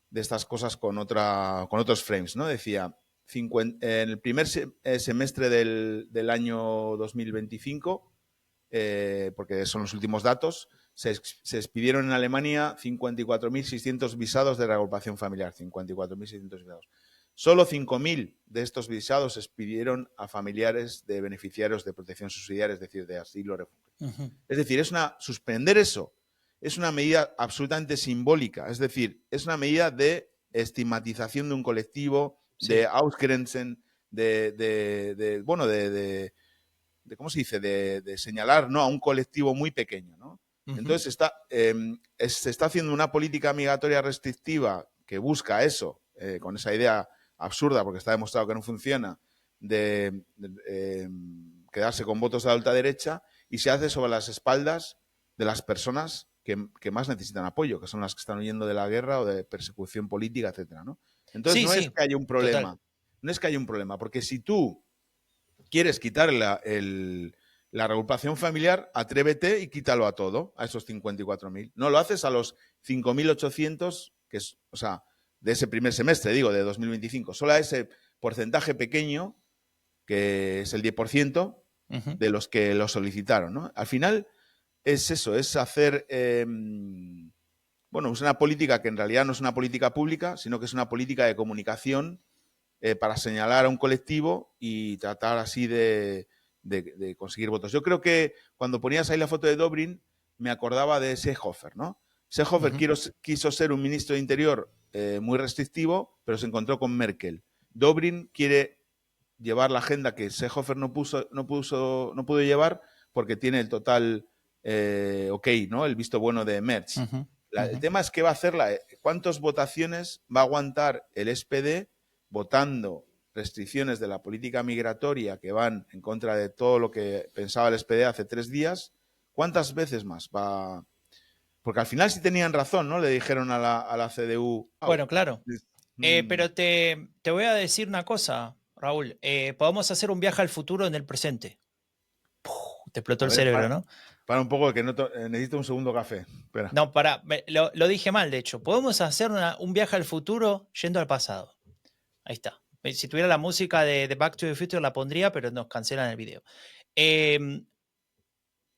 de estas cosas con otros frames, ¿no? Decía, en el primer semestre del año 2025, porque son los últimos datos, se expidieron en Alemania 54.600 visados de reagrupación familiar, 54.600 visados. Solo 5.000 de estos visados se expidieron a familiares de beneficiarios de protección subsidiaria, es decir, de asilo refugio. Es decir, suspender eso es una medida absolutamente simbólica, es decir, es una medida de estigmatización de un colectivo, de Ausgrenzen, ¿cómo se dice? De señalar, ¿no?, a un colectivo muy pequeño, ¿no? Entonces se está haciendo una política migratoria restrictiva que busca eso, con esa idea absurda, porque está demostrado que no funciona, de quedarse con votos de la ultraderecha, y se hace sobre las espaldas de las personas que más necesitan apoyo, que son las que están huyendo de la guerra o de persecución política, etcétera, ¿no? Entonces es que haya un problema. Total. No es que haya un problema, porque si tú quieres quitar la reagrupación familiar, atrévete y quítalo a todo, a esos 54.000. No lo haces a los 5.800, que es, o sea, de ese primer semestre, digo, de 2025, solo a ese porcentaje pequeño, que es el 10%, de los que lo solicitaron, ¿no? Al final es eso, es hacer, bueno, es una política que en realidad no es una política pública, sino que es una política de comunicación para señalar a un colectivo y tratar así de conseguir votos. Yo creo que cuando ponías ahí la foto de Dobrin, me acordaba de Seehofer, ¿no? Seehofer quiso ser un ministro de Interior muy restrictivo, pero se encontró con Merkel. Dobrin quiere llevar la agenda que Seehofer no pudo llevar porque tiene el total ok, ¿no? El visto bueno de Merz. El tema es qué va a hacer cuántas votaciones va a aguantar el SPD votando restricciones de la política migratoria que van en contra de todo lo que pensaba el SPD hace 3 días. ¿Cuántas veces más va? Porque al final sí tenían razón, ¿no? Le dijeron a la CDU. Bueno, claro. Pero te voy a decir una cosa, Raúl. Podemos hacer un viaje al futuro en el presente. Te explotó el cerebro, ¿no? Para un poco, que necesito un segundo café. Espera. No, lo dije mal, de hecho. Podemos hacer un viaje al futuro yendo al pasado. Ahí está. Si tuviera la música de Back to the Future la pondría, pero nos cancelan el video.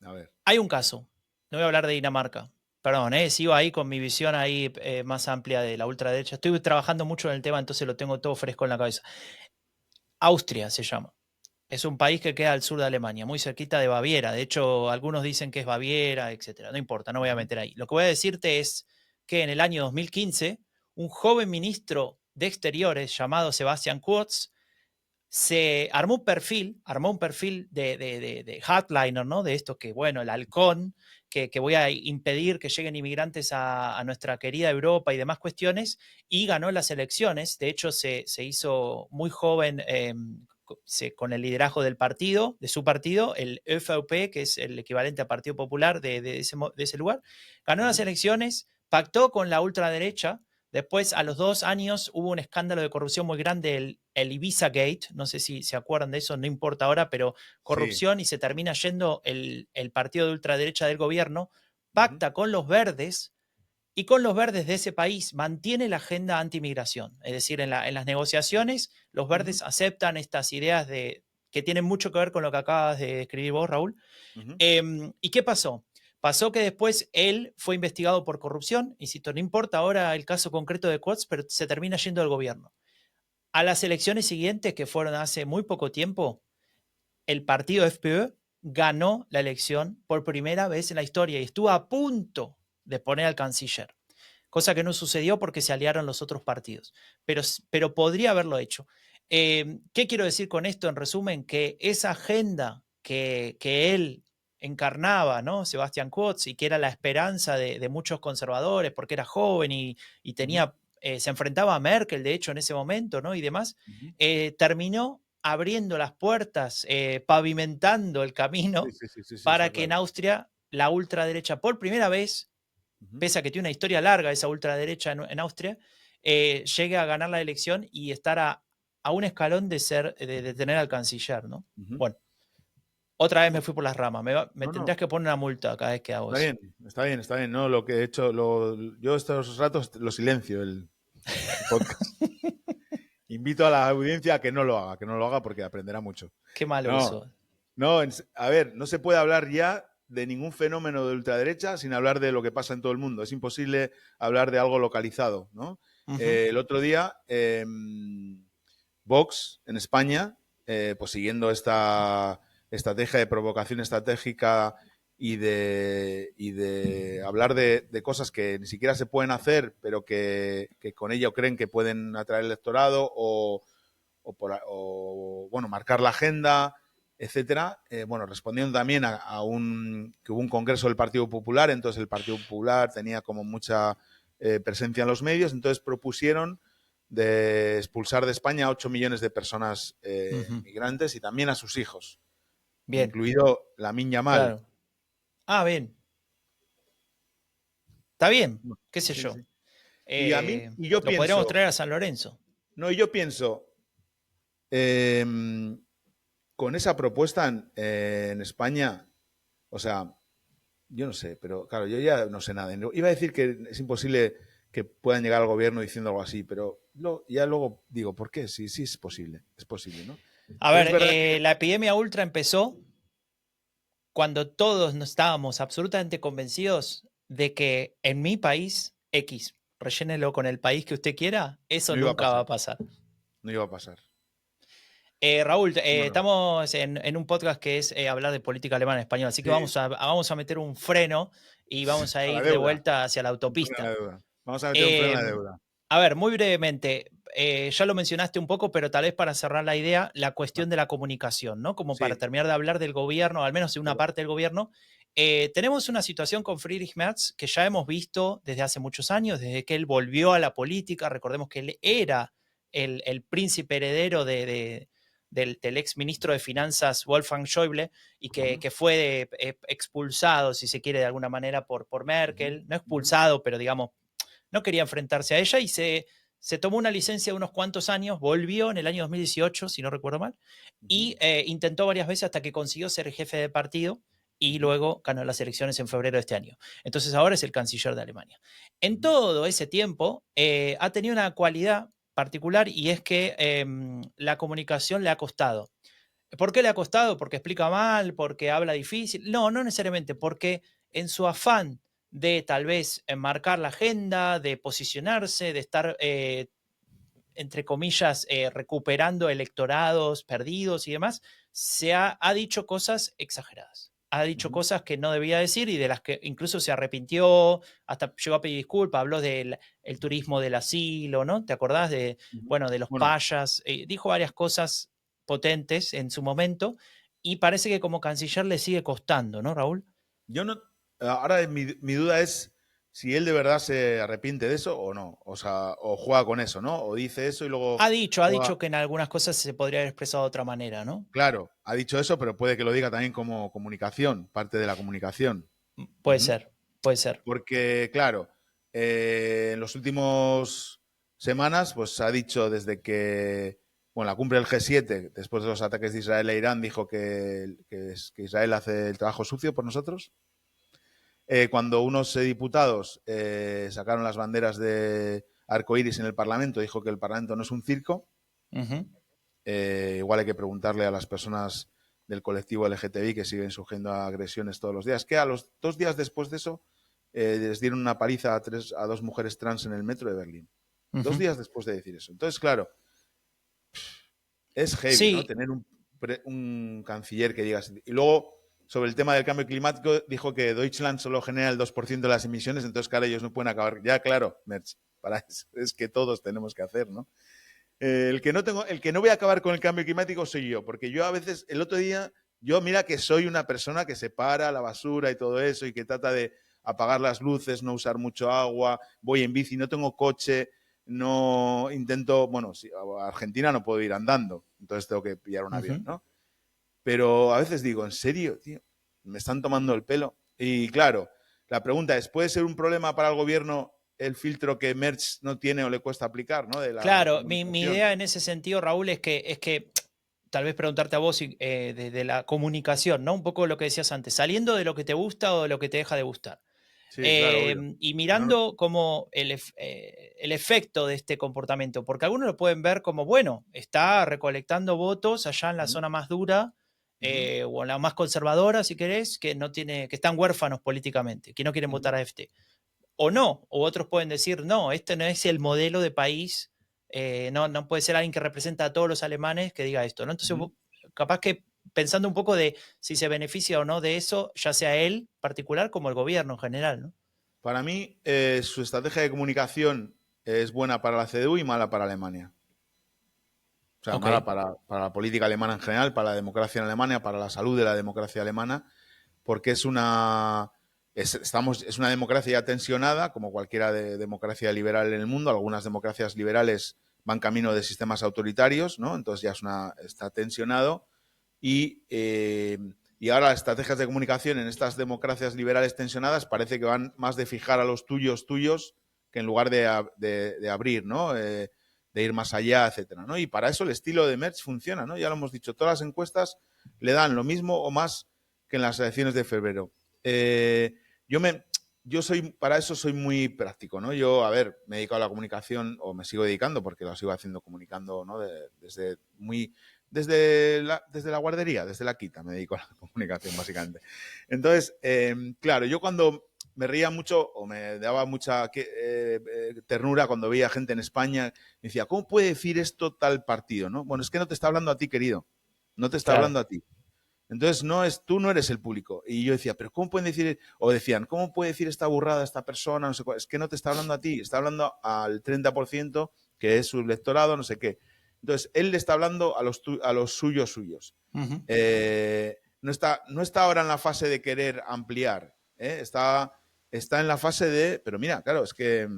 A ver. Hay un caso. No voy a hablar de Dinamarca. Perdón, sigo ahí con mi visión ahí más amplia de la ultraderecha. Estoy trabajando mucho en el tema, entonces lo tengo todo fresco en la cabeza. Austria se llama. Es un país que queda al sur de Alemania, muy cerquita de Baviera. De hecho, algunos dicen que es Baviera, etc. No importa, no voy a meter ahí. Lo que voy a decirte es que en el año 2015, un joven ministro de Exteriores llamado Sebastian Kurz se armó un perfil de hardliner, ¿no? De esto que, bueno, el halcón, que voy a impedir que lleguen inmigrantes a nuestra querida Europa y demás cuestiones, y ganó las elecciones. De hecho, se hizo muy joven con el liderazgo del partido, de su partido, el ÖVP, que es el equivalente a Partido Popular de ese lugar. Ganó las elecciones, pactó con la ultraderecha Después, a los 2 años, hubo un escándalo de corrupción muy grande, el Ibiza Gate, no sé si se acuerdan de eso, no importa ahora, pero corrupción, y se termina yendo el partido de ultraderecha del gobierno, pacta con los verdes, y con los verdes de ese país mantiene la agenda anti-migración. Es decir, en las negociaciones, los verdes aceptan estas ideas que tienen mucho que ver con lo que acabas de escribir vos, Raúl. ¿Y qué pasó? Pasó que después él fue investigado por corrupción. Insisto, no importa ahora el caso concreto de Quotes, pero se termina yendo al gobierno. A las elecciones siguientes, que fueron hace muy poco tiempo, el partido FPÖ ganó la elección por primera vez en la historia y estuvo a punto de poner al canciller, cosa que no sucedió porque se aliaron los otros partidos, pero podría haberlo hecho. ¿Qué quiero decir con esto? En resumen, que esa agenda que él encarnaba, ¿no? Sebastián Kurz, y que era la esperanza de muchos conservadores porque era joven y tenía, se enfrentaba a Merkel, de hecho, en ese momento, ¿no? Y demás, terminó abriendo las puertas, pavimentando el camino para que en Austria la ultraderecha, por primera vez, pese a que tiene una historia larga esa ultraderecha en Austria, llegue a ganar la elección y estar a un escalón de tener al canciller, ¿no? Bueno, otra vez me fui por las ramas. Me tendrías que poner una multa cada vez que hago eso. Está bien. No, lo que he hecho, yo estos ratos lo silencio, el podcast. Invito a la audiencia a que no lo haga porque aprenderá mucho. Qué malo eso. No, a ver, no se puede hablar ya de ningún fenómeno de ultraderecha sin hablar de lo que pasa en todo el mundo. Es imposible hablar de algo localizado, ¿no? El otro día, Vox en España, pues siguiendo esta estrategia de provocación estratégica y de hablar de cosas que ni siquiera se pueden hacer, pero que con ello creen que pueden atraer el electorado o bueno, marcar la agenda, etcétera. Bueno, respondiendo también que hubo un congreso del Partido Popular, entonces el Partido Popular tenía como mucha presencia en los medios, entonces propusieron de expulsar de España a 8 millones de personas migrantes y también a sus hijos, incluido Lamine Yamal. Claro. Ah, bien. Está bien, qué sé yo. Y a mí, y yo lo podríamos traer a San Lorenzo. No, y yo pienso, con esa propuesta en España, o sea, yo no sé, pero claro, yo ya no sé nada. Iba a decir que es imposible que puedan llegar al gobierno diciendo algo así, pero ya luego digo, ¿por qué? Sí, es posible, ¿no? A ver, la epidemia ultra empezó cuando todos nos estábamos absolutamente convencidos de que en mi país, X, rellénelo con el país que usted quiera, eso nunca va a pasar. No iba a pasar. Raúl, estamos en un podcast que es hablar de política alemana en español, así que vamos a meter un freno y vamos a ir de vuelta hacia la autopista. Vamos a meter un freno a la deuda. A ver, muy brevemente, ya lo mencionaste un poco, pero tal vez para cerrar la idea, la cuestión de la comunicación, ¿no? Como para terminar de hablar del gobierno, al menos de una parte del gobierno. Tenemos una situación con Friedrich Merz que ya hemos visto desde hace muchos años, desde que él volvió a la política. Recordemos que él era el príncipe heredero del ex ministro de Finanzas Wolfgang Schäuble y que fue expulsado, si se quiere, de alguna manera por Merkel. No expulsado, pero digamos, no quería enfrentarse a ella y se tomó una licencia de unos cuantos años, volvió en el año 2018, si no recuerdo mal, y intentó varias veces hasta que consiguió ser jefe de partido y luego ganó las elecciones en febrero de este año. Entonces ahora es el canciller de Alemania. En todo ese tiempo ha tenido una cualidad particular y es que la comunicación le ha costado. ¿Por qué le ha costado? ¿Porque explica mal? ¿Porque habla difícil? No necesariamente, porque en su afán de tal vez marcar la agenda, de posicionarse, de estar, entre comillas, recuperando electorados perdidos y demás, ha dicho cosas exageradas. Ha dicho cosas que no debía decir y de las que incluso se arrepintió, hasta llegó a pedir disculpas, habló del turismo del asilo, ¿no? ¿Te acordás de los payas? Dijo varias cosas potentes en su momento y parece que como canciller le sigue costando, ¿no, Raúl? Ahora mi duda es si él de verdad se arrepiente de eso o no, o sea, o juega con eso, ¿no? O dice eso y luego... Ha dicho que en algunas cosas se podría haber expresado de otra manera, ¿no? Claro, ha dicho eso, pero puede que lo diga también como comunicación, parte de la comunicación. Puede ser. Porque, claro, en los últimos semanas, pues se ha dicho desde que, bueno, la cumbre del G7, después de los ataques de Israel e Irán, dijo que Israel hace el trabajo sucio por nosotros. Cuando unos diputados sacaron las banderas de arcoíris en el Parlamento, dijo que el Parlamento no es un circo. Igual hay que preguntarle a las personas del colectivo LGTBI que siguen sufriendo agresiones todos los días, que a los 2 días después de eso les dieron una paliza a 2 mujeres trans en el metro de Berlín. 2 días después de decir eso. Entonces, claro, es heavy, Sí. ¿no? Tener un canciller que diga así. Y luego, sobre el tema del cambio climático, dijo que Deutschland solo genera el 2% de las emisiones, entonces, claro, ellos no pueden acabar. Ya, claro, Merch, para eso es que todos tenemos que hacer, ¿no? El que no voy a acabar con el cambio climático soy yo, porque yo a veces, el otro día, yo mira que soy una persona que separa la basura y todo eso y que trata de apagar las luces, no usar mucho agua, voy en bici, no tengo coche, no intento, bueno, si a Argentina no puedo ir andando, entonces tengo que pillar un avión, ¿no? Pero a veces digo, ¿en serio, tío? ¿Me están tomando el pelo? Y claro, la pregunta es, ¿puede ser un problema para el gobierno el filtro que Merch no tiene o le cuesta aplicar, ¿no? Claro, mi idea en ese sentido, Raúl, es que tal vez preguntarte a vos de la comunicación, ¿no? Un poco lo que decías antes, saliendo de lo que te gusta o de lo que te deja de gustar. Sí, claro, obvio. Y mirando como el efecto de este comportamiento, porque algunos lo pueden ver como, bueno, está recolectando votos allá en la zona más dura o en la más conservadora, si querés, que están huérfanos políticamente, que no quieren votar a AfD. O no, o otros pueden decir, no, este no es el modelo de país, no puede ser alguien que representa a todos los alemanes que diga esto, ¿no? Entonces, capaz que pensando un poco de si se beneficia o no de eso, ya sea él particular como el gobierno en general, ¿no? Para mí, su estrategia de comunicación es buena para la CDU y mala para Alemania. O sea, mala para la política alemana en general, para la democracia en Alemania, para la salud de la democracia alemana, porque es una democracia ya tensionada, como cualquiera democracia liberal en el mundo. Algunas democracias liberales van camino de sistemas autoritarios, ¿no? Entonces ya está tensionado. Y ahora las estrategias de comunicación en estas democracias liberales tensionadas parece que van más de fijar a los tuyos que en lugar de abrir, ¿no? De ir más allá, etcétera, ¿no? Y para eso el estilo de Merch funciona, ¿no? Ya lo hemos dicho, todas las encuestas le dan lo mismo o más que en las elecciones de febrero. Para eso soy muy práctico, ¿no? Yo, a ver, me he dedicado a la comunicación, o me sigo dedicando porque lo sigo haciendo comunicando, ¿no? Desde la guardería, desde la quita, me dedico a la comunicación, básicamente. Entonces, claro, yo cuando me reía mucho o me daba mucha ternura cuando veía gente en España, me decía, ¿cómo puede decir esto tal partido? ¿No? Bueno, es que no te está hablando a ti, querido. No te está hablando a ti. Entonces, tú no eres el público. Y yo decía, ¿pero cómo pueden decir? O decían, ¿cómo puede decir esta burrada esta persona? No sé cuál. Es que no te está hablando a ti, está hablando al 30%, que es su electorado, no sé qué. Entonces, él le está hablando a los suyos. No está ahora en la fase de querer ampliar. Está en la fase de... Pero mira, claro, es que...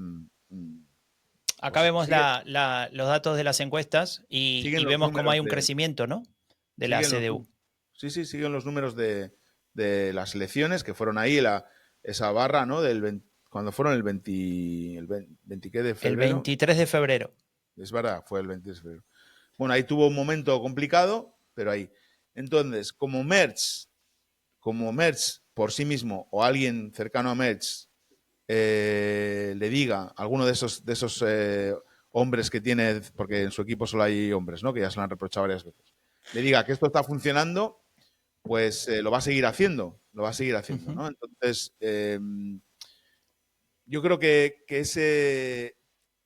Acá vemos los datos de las encuestas y vemos cómo hay un crecimiento, ¿no? De la CDU. Sí, siguen los números de las elecciones que fueron ahí, esa barra, ¿no? Cuando fueron el 20 de febrero. El 23 de febrero. Es verdad, fue el 23 de febrero. Bueno, ahí tuvo un momento complicado, pero ahí. Entonces, como Merch por sí mismo o alguien cercano a Merch le diga a alguno de esos hombres que tiene, porque en su equipo solo hay hombres, ¿no? Que ya se lo han reprochado varias veces, le diga que esto está funcionando, pues lo va a seguir haciendo, ¿no? Entonces, yo creo que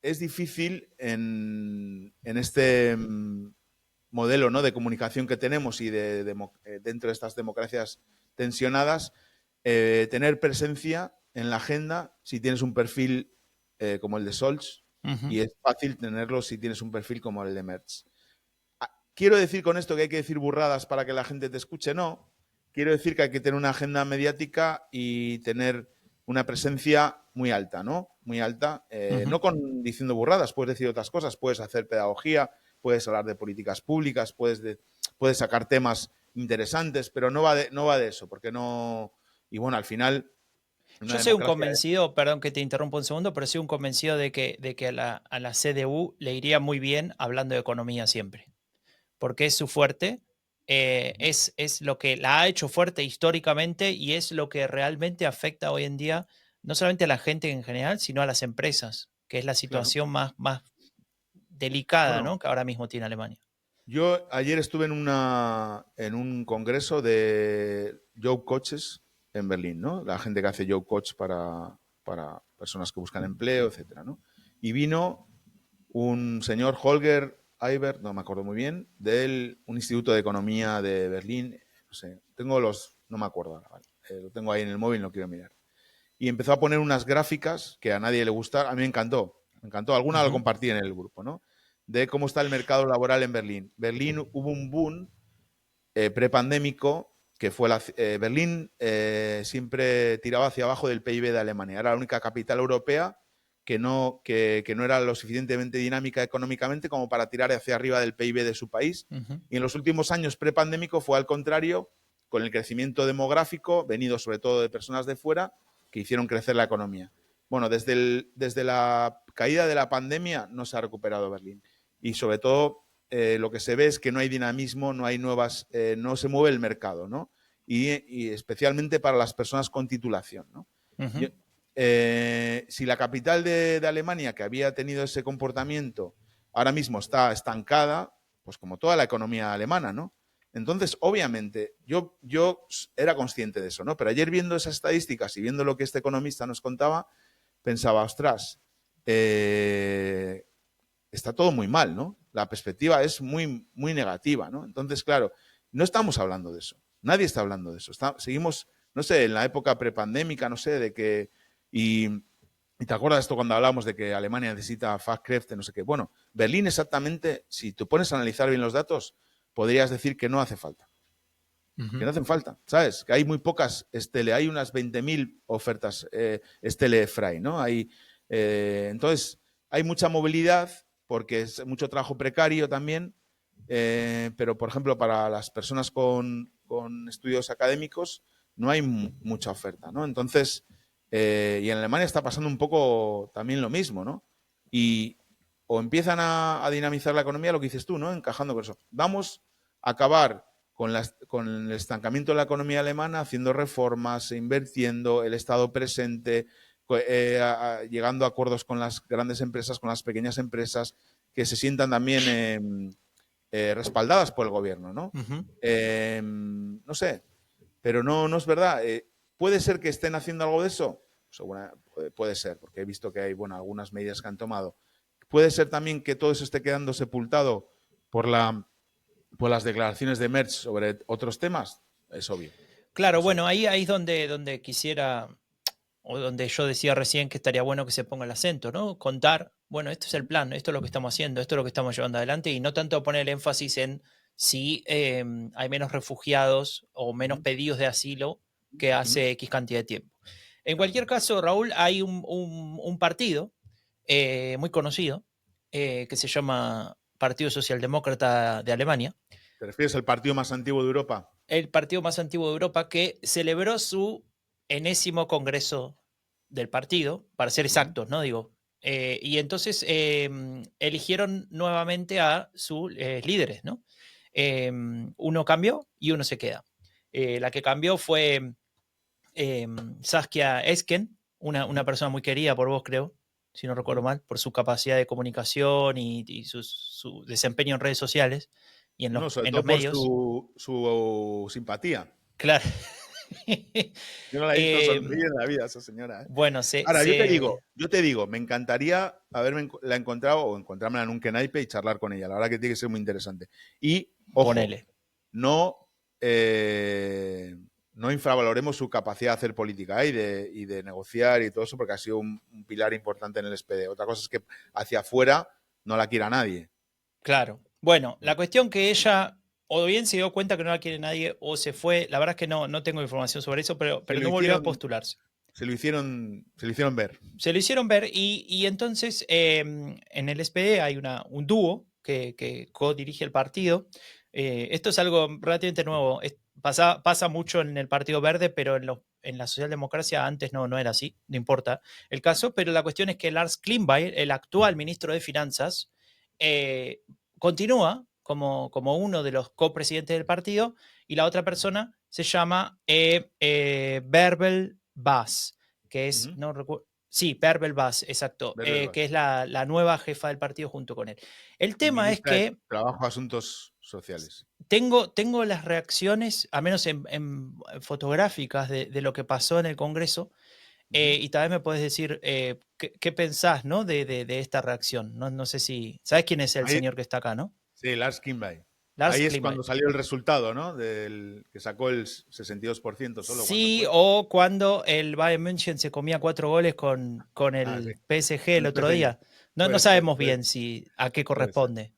es difícil en este modelo, ¿no? de comunicación que tenemos y dentro de estas democracias tensionadas, tener presencia en la agenda si tienes un perfil como el de Scholz, y es fácil tenerlo si tienes un perfil como el de Merz. ¿Quiero decir con esto que hay que decir burradas para que la gente te escuche? No. Quiero decir que hay que tener una agenda mediática y tener una presencia muy alta, ¿no? Muy alta. No diciendo burradas, puedes decir otras cosas, puedes hacer pedagogía, puedes hablar de políticas públicas, puedes sacar temas interesantes, pero no va de eso, porque no... Y bueno, al final Yo soy un convencido, perdón que te interrumpa un segundo, pero soy un convencido de que a la CDU le iría muy bien hablando de economía siempre, porque es su fuerte, es lo que la ha hecho fuerte históricamente y es lo que realmente afecta hoy en día no solamente a la gente en general, sino a las empresas, que es la situación más delicada, ¿no?, que ahora mismo tiene Alemania. Yo ayer estuve en un congreso de Job Coaches en Berlín, ¿no? La gente que hace Job Coach para personas que buscan empleo, etcétera, ¿no? Y vino un señor Holger Eibert, no me acuerdo muy bien, un instituto de economía de Berlín, no sé, no me acuerdo ahora, ¿vale? Lo tengo ahí en el móvil, no quiero mirar. Y empezó a poner unas gráficas que a nadie le gustaron, a mí me encantó, alguna lo compartí en el grupo, ¿no? De cómo está el mercado laboral en Berlín. Berlín hubo un boom prepandémico que fue Berlín siempre tiraba hacia abajo del PIB de Alemania. Era la única capital europea que no era lo suficientemente dinámica económicamente como para tirar hacia arriba del PIB de su país. Y en los últimos años prepandémico fue al contrario, con el crecimiento demográfico, venido sobre todo de personas de fuera, que hicieron crecer la economía. Bueno, desde la caída de la pandemia no se ha recuperado Berlín. Y sobre todo lo que se ve es que no hay dinamismo, no hay nuevas, no se mueve el mercado, ¿no? Y especialmente para las personas con titulación, ¿no? Si la capital de Alemania, que había tenido ese comportamiento, ahora mismo está estancada, pues como toda la economía alemana, ¿no? Entonces, obviamente, yo era consciente de eso, ¿no? Pero ayer viendo esas estadísticas y viendo lo que este economista nos contaba, pensaba, ostras, está todo muy mal, ¿no? La perspectiva es muy, muy negativa, ¿no? Entonces, claro, no estamos hablando de eso. Nadie está hablando de eso. Seguimos, no sé, en la época prepandémica, no sé, de que... Y te acuerdas esto cuando hablábamos de que Alemania necesita Fachkräfte, no sé qué. Bueno, Berlín exactamente, si tú pones a analizar bien los datos, podrías decir que no hace falta. Que no hacen falta, ¿sabes? Que hay muy pocas hay unas 20.000 ofertas Stelle Frei, ¿no? Entonces, hay mucha movilidad porque es mucho trabajo precario también, pero, por ejemplo, para las personas con estudios académicos no hay mucha oferta, ¿no? Entonces, y en Alemania está pasando un poco también lo mismo, ¿no? Y o empiezan a dinamizar la economía, lo que dices tú, ¿no? Encajando con eso. Vamos a acabar con el estancamiento de la economía alemana, haciendo reformas, invirtiendo, el Estado presente, llegando a acuerdos con las grandes empresas, con las pequeñas empresas, que se sientan también respaldadas por el gobierno, ¿no? No sé, pero no es verdad. ¿Puede ser que estén haciendo algo de eso? Puede ser, porque he visto que hay algunas medidas que han tomado. Puede ser también que todo eso esté quedando sepultado por las declaraciones de Merz sobre otros temas, es obvio. Claro, bueno, ahí es donde quisiera, o donde yo decía recién que estaría bueno que se ponga el acento, ¿no? Contar, bueno, este es el plan, esto es lo que estamos haciendo, esto es lo que estamos llevando adelante, y no tanto poner el énfasis en si hay menos refugiados o menos pedidos de asilo que hace X cantidad de tiempo. En cualquier caso, Raúl, hay un partido muy conocido que se llama Partido Socialdemócrata de Alemania. ¿Te refieres al partido más antiguo de Europa? El partido más antiguo de Europa, que celebró su enésimo congreso del partido, para ser exactos, ¿no? Digo. Y entonces eligieron nuevamente a sus líderes, ¿no? Uno cambió y uno se queda. La que cambió fue Saskia Esken, una persona muy querida por vos, creo, si no recuerdo mal, por su capacidad de comunicación y su desempeño en redes sociales y en los medios. Por su simpatía. Claro. Yo no la he visto sonreír en la vida esa señora. ¿Eh? Bueno, ahora, yo te digo, me encantaría la encontrado o encontrármela en un Kenaipe y charlar con ella. La verdad que tiene que ser muy interesante. Y, ojo, ponele. No infravaloremos su capacidad de hacer política y de negociar y todo eso, porque ha sido un pilar importante en el SPD. Otra cosa es que hacia afuera no la quiera nadie. Claro. Bueno, la cuestión que ella o bien se dio cuenta que no la quiere nadie o se fue, la verdad es que no tengo información sobre eso, pero no volvió a postularse. Se lo hicieron ver. Se lo hicieron ver y entonces en el SPD hay un dúo que co-dirige el partido. Esto es algo relativamente nuevo. Pasa mucho en el Partido Verde, pero en en la socialdemocracia antes no era así, no importa el caso, pero la cuestión es que Lars Klingbeil, el actual ministro de Finanzas, continúa como uno de los copresidentes del partido, y la otra persona se llama Bärbel Bas, que es, no recuerdo, sí, Bärbel Bas, exacto, Bärbel Bas. que es la nueva jefa del partido junto con él. El tema es que... Trabajo, Asuntos Sociales. Tengo las reacciones, al menos en fotográficas, de lo que pasó en el Congreso, y tal vez me puedes decir qué pensás, ¿no? de esta reacción. No sé si... ¿Sabes quién es el señor que está acá, no? Sí, Lars Klingbeil. Lars Ahí es Klingbeil. cuando salió el resultado, ¿no? Que sacó el 62% solo. Sí, o cuando el Bayern München se comía 4 goles con el PSG el otro día. No sabemos bien a qué corresponde.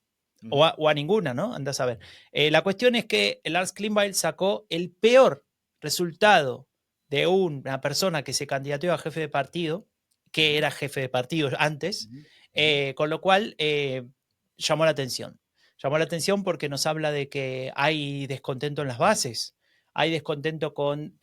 O a ninguna, ¿no? Andás a ver. La cuestión es que Lars Klingbeil sacó el peor resultado de una persona que se candidateó a jefe de partido, que era jefe de partido antes, con lo cual llamó la atención. Llamó la atención porque nos habla de que hay descontento en las bases. Hay descontento con,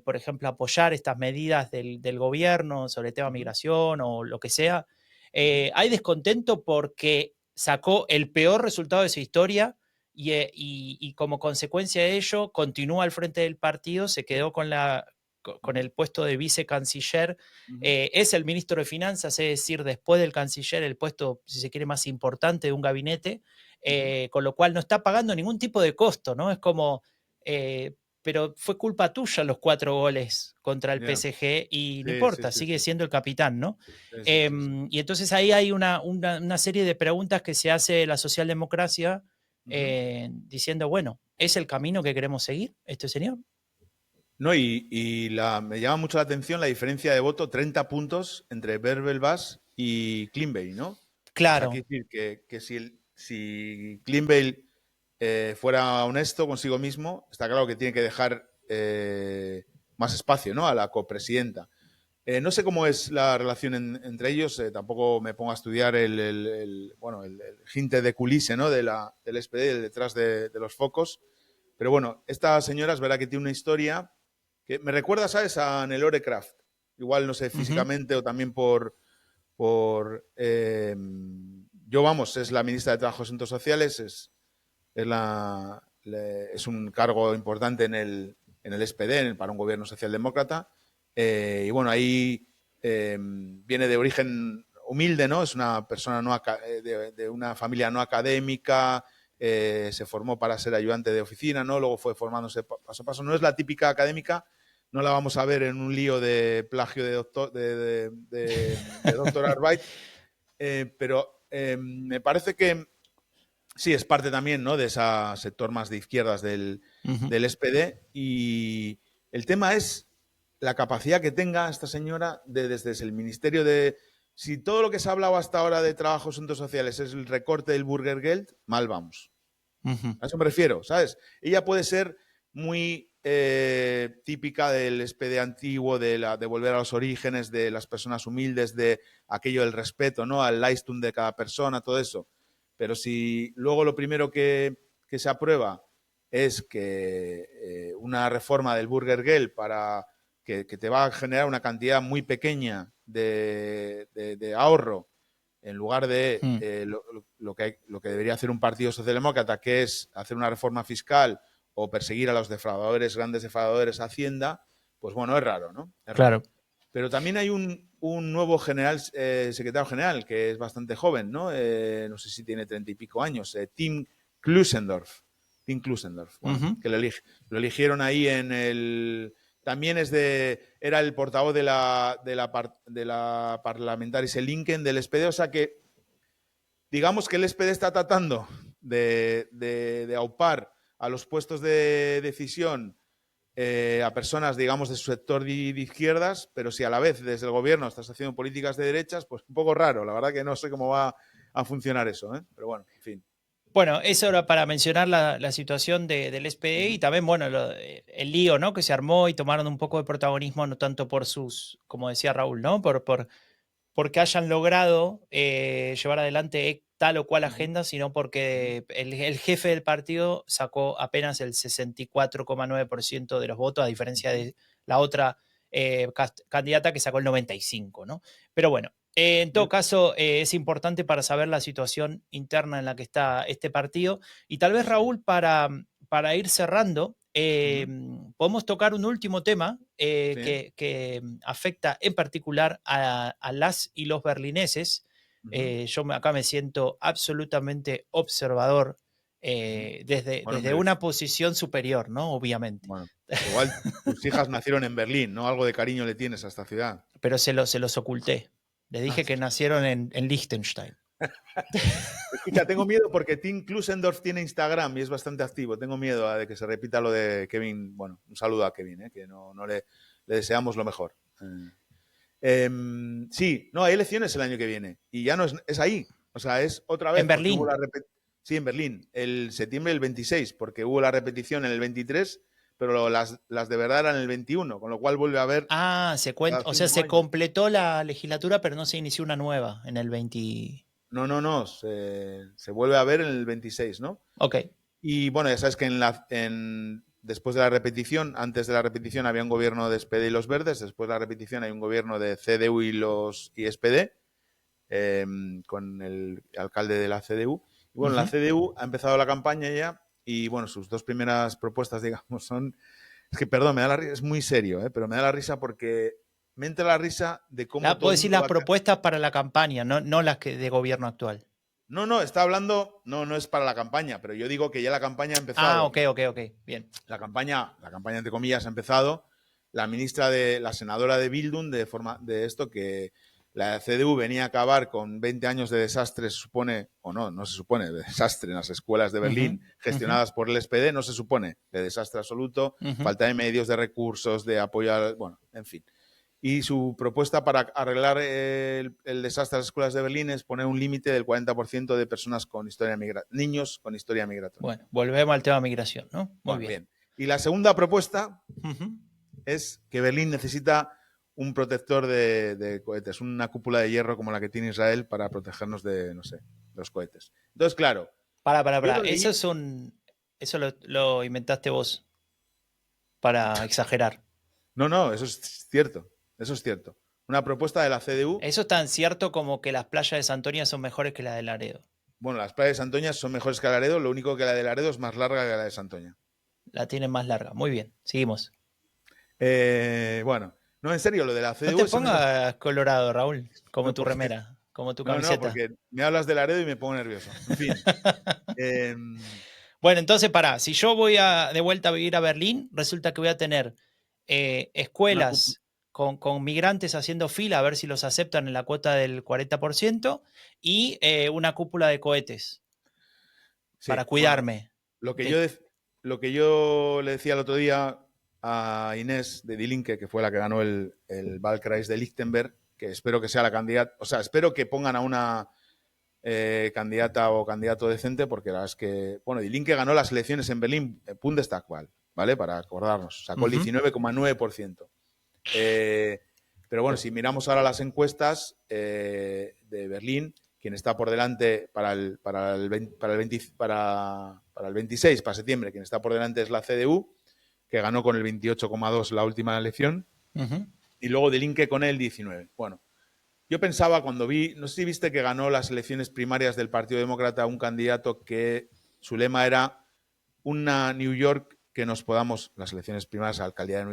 por ejemplo, apoyar estas medidas del gobierno sobre el tema migración o lo que sea. Hay descontento porque sacó el peor resultado de su historia y como consecuencia de ello continúa al frente del partido, se quedó con el puesto de vicecanciller, es el ministro de Finanzas, es decir, después del canciller, el puesto, si se quiere, más importante de un gabinete, con lo cual no está pagando ningún tipo de costo, ¿no? Es como... pero fue culpa tuya los 4 goles contra el PSG y no importa, sigue siendo el capitán, ¿no? Y entonces ahí hay una serie de preguntas que se hace la socialdemocracia diciendo, bueno, ¿es el camino que queremos seguir este señor? No, me llama mucho la atención la diferencia de voto, 30 puntos entre Bärbel Bas y Klingbeil, ¿no? Claro. O sea, quiere decir que si Klingbeil fuera honesto consigo mismo, está claro que tiene que dejar más espacio, ¿no? A la copresidenta. No sé cómo es la relación entre ellos, tampoco me pongo a estudiar el hinte de culise, ¿no? del SPD, detrás de los focos. Pero bueno, esta señora es verdad que tiene una historia que me recuerda, ¿sabes?, a Nelore Kraft. Igual, no sé, físicamente o también es la ministra de Trabajo y Asuntos Sociales, es un cargo importante en el SPD, para un gobierno socialdemócrata. Y bueno, ahí viene de origen humilde, ¿no? Es una persona de una familia no académica, se formó para ser ayudante de oficina, ¿no? Luego fue formándose paso a paso. No es la típica académica, no la vamos a ver en un lío de plagio de doctor Arbeit, pero me parece que sí, es parte también, ¿no?, de ese sector más de izquierdas del SPD, y el tema es la capacidad que tenga esta señora desde el Ministerio de... Si todo lo que se ha hablado hasta ahora de trabajo y asuntos sociales es el recorte del Bürgergeld, mal vamos. A eso me refiero, ¿sabes? Ella puede ser muy típica del SPD antiguo, de volver a los orígenes, de las personas humildes, de aquello del respeto, ¿no?, al Leistung de cada persona, todo eso. Pero si luego lo primero que se aprueba es que una reforma del Bürgergeld para que te va a generar una cantidad muy pequeña de ahorro, en lugar de lo que debería hacer un partido socialdemócrata, que es hacer una reforma fiscal o perseguir a los grandes defraudadores a Hacienda, pues bueno, es raro, ¿no? Es raro. Claro. Pero también hay un nuevo secretario general que es bastante joven, ¿no? No sé si tiene 30 y pico años, Tim Klusendorf. Bueno, que lo eligieron ahí en el... También era el portavoz de la Parlamentarische Linken del SPD, o sea que digamos que el SPD está tratando de aupar a los puestos de decisión a personas, digamos, de su sector de izquierdas, pero si a la vez desde el gobierno estás haciendo políticas de derechas, pues un poco raro. La verdad que no sé cómo va a funcionar eso, ¿eh? Pero bueno, en fin. Bueno, eso era para mencionar la situación del SPD y también, bueno, el lío, ¿no?, que se armó y tomaron un poco de protagonismo, no tanto por como decía Raúl, ¿no?, porque hayan logrado llevar adelante tal o cual agenda, sino porque el jefe del partido sacó apenas el 64,9% de los votos, a diferencia de la otra candidata que sacó el 95, ¿no? Pero bueno, en todo caso es importante para saber la situación interna en la que está este partido. Y tal vez, Raúl, para ir cerrando, podemos tocar un último tema que afecta en particular a las y los berlineses. Yo acá me siento absolutamente observador desde una posición superior, ¿no? Obviamente. Bueno, igual tus hijas nacieron en Berlín, ¿no? Algo de cariño le tienes a esta ciudad. Pero se los oculté. Les dije que nacieron en Liechtenstein. Escucha, tengo miedo porque Tim Klusendorf tiene Instagram y es bastante activo. Tengo miedo de que se repita lo de Kevin. Bueno, un saludo a Kevin, que no le deseamos lo mejor. Sí, no, hay elecciones el año que viene y ya no es ahí. O sea, es otra vez. En Berlín. Sí, en Berlín. El septiembre del 26, porque hubo la repetición en el 23, pero las de verdad eran en el 21, con lo cual vuelve a haber... se cuenta. O sea, se completó la legislatura, pero no se inició una nueva en el 20... No. Se vuelve a ver en el 26, ¿no? Ok. Y bueno, ya sabes que después de la repetición, antes de la repetición había un gobierno de SPD y los Verdes, después de la repetición hay un gobierno de CDU y SPD, con el alcalde de la CDU. Y bueno, la CDU ha empezado la campaña ya y bueno, sus dos primeras propuestas, digamos, son... Es que, perdón, me da la risa, es muy serio, pero me da la risa porque me entra la risa de cómo... Puedo decir las propuestas para la campaña, no las de gobierno actual. No, está hablando, no es para la campaña, pero yo digo que ya la campaña ha empezado. Ok, bien. La campaña entre comillas ha empezado. La senadora de Bildung de esto, que la CDU venía a acabar con 20 años de desastre, se supone, o no se supone, de desastre en las escuelas de Berlín gestionadas por el SPD, no se supone, de desastre absoluto, falta de medios, de recursos, de apoyar, bueno, en fin. Y su propuesta para arreglar el desastre de las escuelas de Berlín es poner un límite del 40% de personas con historia niños con historia migratoria. Bueno, volvemos al tema migración, ¿no? Muy bien. Y la segunda propuesta es que Berlín necesita un protector de cohetes, una cúpula de hierro como la que tiene Israel para protegernos de, no sé, los cohetes. Entonces, claro. Para. Eso lo inventaste vos para exagerar. No, eso es cierto. Eso es cierto. Una propuesta de la CDU. Eso es tan cierto como que las playas de Santoña son mejores que las de Laredo. Bueno, las playas de Santoña son mejores que la de Laredo, lo único que la de Laredo es más larga que la de Santoña. La tienen más larga. Muy bien, seguimos. Bueno, no, en serio, lo de la CDU... No te pongas colorado, Raúl, como tu remera, como tu camiseta. No, porque me hablas de Laredo y me pongo nervioso. En fin. Bueno, entonces, si yo voy de vuelta a vivir a Berlín, resulta que voy a tener escuelas con migrantes haciendo fila a ver si los aceptan en la cuota del 40% y una cúpula de cohetes para cuidarme. Bueno, lo que yo le decía el otro día a Inés de Die Linke, que fue la que ganó el Wahlkreis de Lichtenberg, que espero que sea la candidata, o sea, espero que pongan a una candidata o candidato decente, porque la verdad es que, bueno, Die Linke ganó las elecciones en Berlín, Bundestagwahl, ¿vale? Para acordarnos, sacó el 19,9%. Pero bueno, si miramos ahora las encuestas de Berlín, quien está por delante para el 26, para septiembre, quien está por delante es la CDU, que ganó con el 28,2 la última elección, y luego Die Linke con el 19. Bueno, yo pensaba cuando no sé si viste que ganó las elecciones primarias del Partido Demócrata un candidato que su lema era una New York que nos podamos, las elecciones primarias a la alcaldía de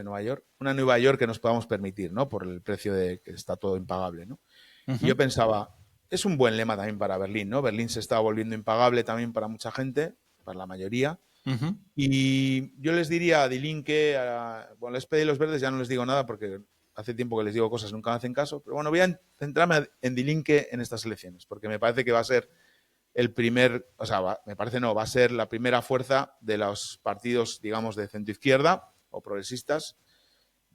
Nueva York, una Nueva York que nos podamos permitir, ¿no? Por el precio de que está todo impagable, ¿no? Y yo pensaba, es un buen lema también para Berlín, ¿no? Berlín se está volviendo impagable también para mucha gente, para la mayoría. Y yo les diría a Die Linke, bueno, les pedí los verdes, ya no les digo nada porque hace tiempo que les digo cosas, nunca me hacen caso, pero bueno, voy a centrarme en Die Linke en estas elecciones, porque me parece que va a ser va a ser la primera fuerza de los partidos, digamos, de centroizquierda o progresistas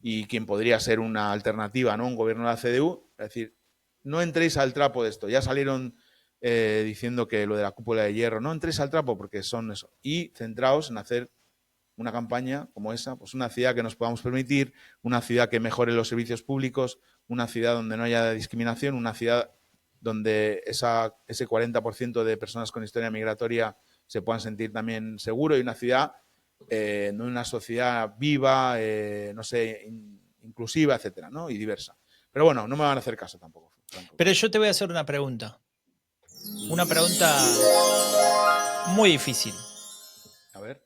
y quien podría ser una alternativa, ¿no? Un gobierno de la CDU. Es decir, no entréis al trapo de esto. Ya salieron diciendo que lo de la cúpula de hierro, no entréis al trapo porque son eso. Y centraos en hacer una campaña como esa, pues una ciudad que nos podamos permitir, una ciudad que mejore los servicios públicos, una ciudad donde no haya discriminación, una ciudad donde ese 40% de personas con historia migratoria se puedan sentir también seguro y una ciudad, una sociedad viva, no sé, inclusiva, etcétera, ¿no? Y diversa. Pero bueno, no me van a hacer caso tampoco, Franco. Pero yo te voy a hacer una pregunta. Una pregunta muy difícil. A ver.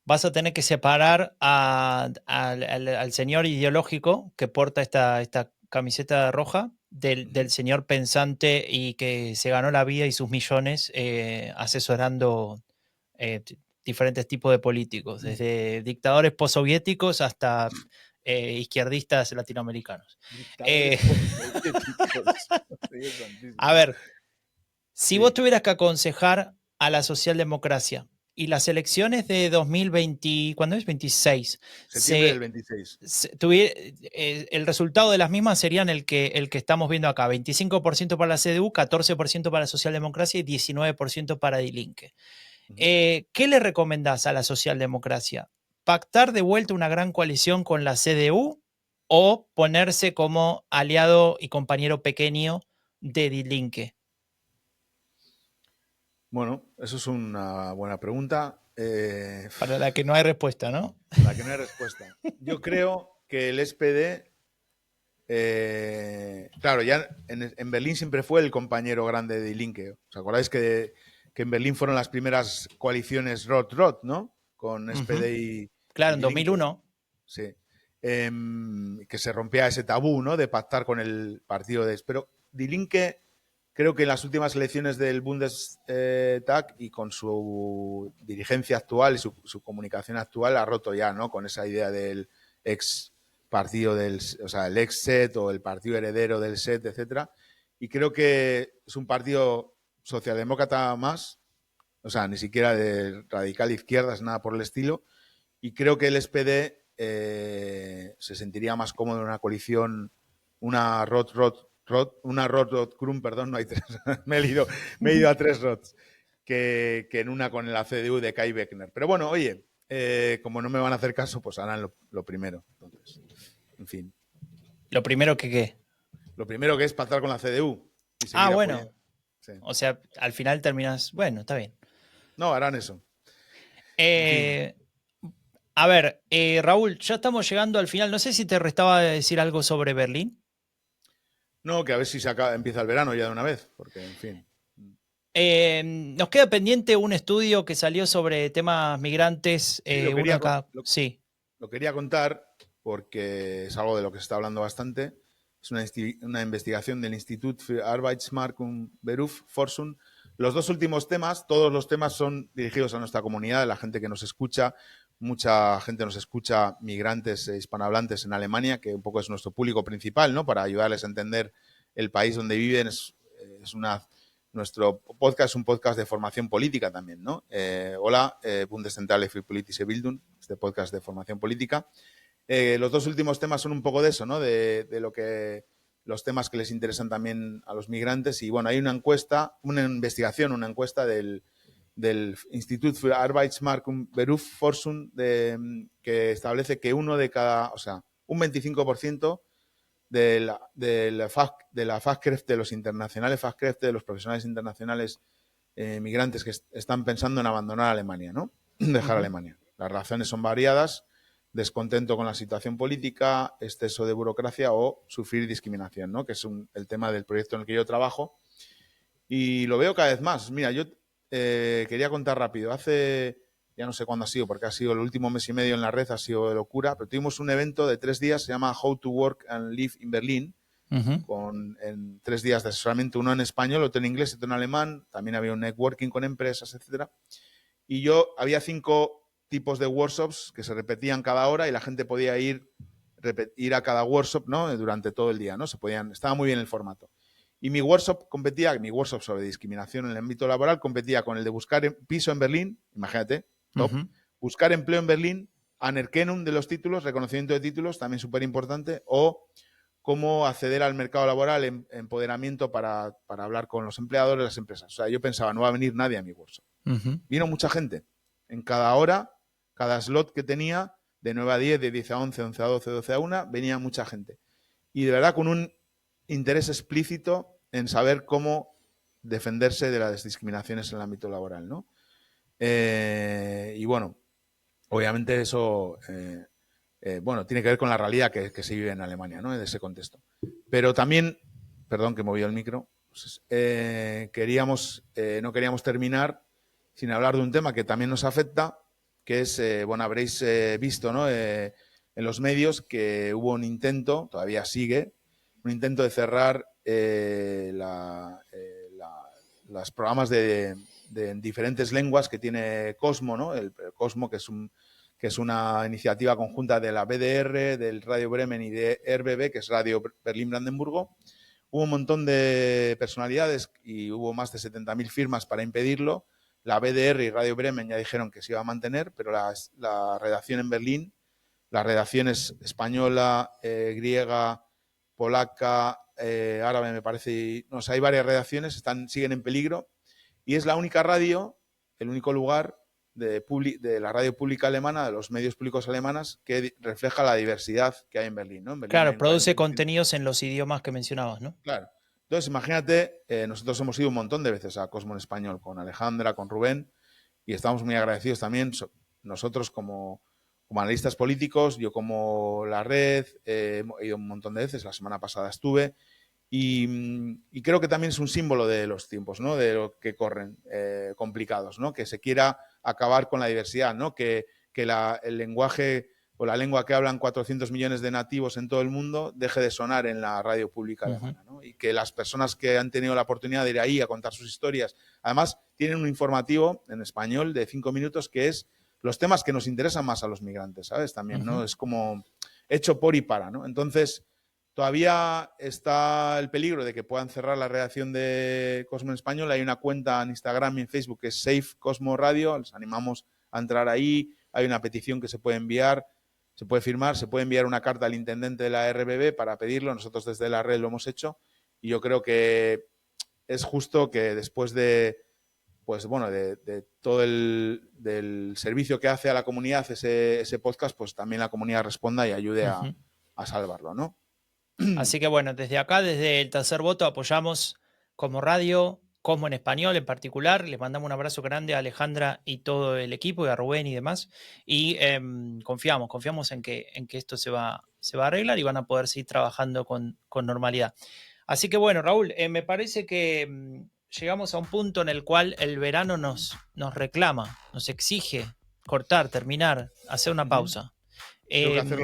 Vas a tener que separar al señor ideológico que porta esta camiseta roja del señor pensante y que se ganó la vida y sus millones asesorando diferentes tipos de políticos, desde dictadores postsoviéticos hasta izquierdistas latinoamericanos. A ver, si vos tuvieras que aconsejar a la socialdemocracia y las elecciones de 2020, ¿cuándo es? 26. Septiembre del 26. El resultado de las mismas serían el que estamos viendo acá. 25% para la CDU, 14% para la socialdemocracia y 19% para Die Linke. ¿Qué le recomendás a la socialdemocracia? ¿Pactar de vuelta una gran coalición con la CDU o ponerse como aliado y compañero pequeño de Die Linke? Bueno, eso es una buena pregunta. Para la que no hay respuesta, ¿no? Para la que no hay respuesta. Yo creo que el SPD, claro, ya en Berlín siempre fue el compañero grande de Die Linke. ¿Os acordáis que en Berlín fueron las primeras coaliciones Rot-Rot, ¿no? Con SPD y claro, y en Die Linke. 2001. Sí. Que se rompía ese tabú, ¿no? De pactar con el partido de... Pero Die Linke, creo que en las últimas elecciones del Bundestag y con su dirigencia actual y su comunicación actual ha roto ya, ¿no? Con esa idea del ex partido el ex SED o el partido heredero del SED, etcétera. Y creo que es un partido socialdemócrata más, o sea, ni siquiera de radical izquierdas, nada por el estilo. Y creo que el SPD se sentiría más cómodo en una coalición, una Rot-Rot-Krum, perdón, no hay tres, me he ido a tres Rots, que en una con la CDU de Kai Beckner. Pero bueno, oye, como no me van a hacer caso, pues harán lo primero. Entonces, en fin. ¿Lo primero que qué? Lo primero que es pactar con la CDU. Y bueno. Apoyando. Sí. O sea, al final terminas... Bueno, está bien. No, harán eso. A ver, Raúl, ya estamos llegando al final. No sé si te restaba decir algo sobre Berlín. No, que a ver si empieza el verano ya de una vez, porque, en fin. Nos queda pendiente un estudio que salió sobre temas migrantes. Sí, lo quería contar porque es algo de lo que se está hablando bastante. Es una investigación del Institut für Arbeitsmarkt und Berufsforschung. Los dos últimos temas, todos los temas son dirigidos a nuestra comunidad, a la gente que nos escucha. Mucha gente nos escucha, migrantes hispanohablantes en Alemania, que un poco es nuestro público principal, ¿no? Para ayudarles a entender el país donde viven. Nuestro podcast es un podcast de formación política también, ¿no? Hola, Bundeszentrale für politische Bildung, este podcast de formación política. Los dos últimos temas son un poco de eso, ¿no? De lo que los temas que les interesan también a los migrantes. Y bueno, hay una encuesta del Institut für Arbeitsmarkt und Berufsforschung que establece que un 25% de la Fachkräfte, de los internacionales Fachkräfte, de los profesionales internacionales migrantes que están pensando en abandonar Alemania, ¿no? Dejar Alemania. Las razones son variadas: descontento con la situación política, exceso de burocracia o sufrir discriminación, ¿no? Que es el tema del proyecto en el que yo trabajo. Y lo veo cada vez más. Mira, yo quería contar rápido. Ya no sé cuándo ha sido, porque ha sido el último mes y medio en la red, ha sido de locura, pero tuvimos un evento de 3 días, se llama How to Work and Live in Berlin, en 3 días de asesoramiento, uno en español, otro en inglés, otro en alemán. También había un networking con empresas, etcétera. Y había 5 tipos de workshops que se repetían cada hora y la gente podía ir a cada workshop, ¿no? Durante todo el día, ¿no? Estaba muy bien el formato. Y mi workshop sobre discriminación en el ámbito laboral competía con el de buscar piso en Berlín, imagínate, top, buscar empleo en Berlín, Anerkennung de los títulos, reconocimiento de títulos, también súper importante, o cómo acceder al mercado laboral, empoderamiento para hablar con los empleadores de las empresas. O sea, yo pensaba, no va a venir nadie a mi workshop. Vino mucha gente. En cada hora, cada slot que tenía, de 9 a 10, de 10 a 11, 11 a 12, 12 a 1, venía mucha gente. Y de verdad con un interés explícito en saber cómo defenderse de las discriminaciones en el ámbito laboral, ¿no? Y bueno, obviamente eso bueno, tiene que ver con la realidad que se vive en Alemania, ¿no? En ese contexto. Pero también, perdón que moví el micro, pues, no queríamos terminar sin hablar de un tema que también nos afecta, que es, bueno, habréis visto, ¿no? En los medios que hubo un intento, todavía sigue, un intento de cerrar los programas de diferentes lenguas que tiene Cosmo, ¿no? El Cosmo, que es una iniciativa conjunta de la BDR, del Radio Bremen y de RBB, que es Radio Berlín-Brandenburgo. Hubo un montón de personalidades y hubo más de 70.000 firmas para impedirlo. La BDR y Radio Bremen ya dijeron que se iba a mantener, pero la redacción en Berlín, las redacciones española, griega, polaca, árabe, me parece, no, o sea, hay varias redacciones, siguen en peligro, y es la única radio, el único lugar de la radio pública alemana, de los medios públicos alemanas, que refleja la diversidad que hay en Berlín, ¿no? En Berlín claro, produce contenidos en los idiomas que mencionabas, ¿no? Claro. Entonces, imagínate, nosotros hemos ido un montón de veces a Cosmo en Español, con Alejandra, con Rubén, y estamos muy agradecidos también, nosotros como analistas políticos, yo como la red, he ido un montón de veces, la semana pasada estuve, y creo que también es un símbolo de los tiempos, ¿no? De lo que corren, complicados, ¿no? Que se quiera acabar con la diversidad, ¿no? Que el lenguaje o la lengua que hablan 400 millones de nativos en todo el mundo deje de sonar en la radio pública alemana, ¿no? Y que las personas que han tenido la oportunidad de ir ahí a contar sus historias, además tienen un informativo en español de 5 minutos que es los temas que nos interesan más a los migrantes, ¿sabes? También, ¿no? Es como hecho por y para, ¿no? Entonces, todavía está el peligro de que puedan cerrar la redacción de Cosmo en Español. Hay una cuenta en Instagram y en Facebook que es Safe Cosmo Radio. Les animamos a entrar ahí. Hay una petición que se puede enviar, se puede firmar, se puede enviar una carta al intendente de la RBB para pedirlo. Nosotros desde la red lo hemos hecho. Y yo creo que es justo que después de, pues bueno, de todo del servicio que hace a la comunidad ese podcast, pues también la comunidad responda y ayude a salvarlo, ¿no? Así que bueno, desde acá, desde el Tercer Voto, apoyamos como radio, Cosmo en Español en particular. Les mandamos un abrazo grande a Alejandra y todo el equipo, y a Rubén y demás. Y confiamos en que esto se va a arreglar y van a poder seguir trabajando con normalidad. Así que bueno, Raúl, me parece que llegamos a un punto en el cual el verano nos reclama, nos exige cortar, terminar, hacer una pausa. Tengo que hacer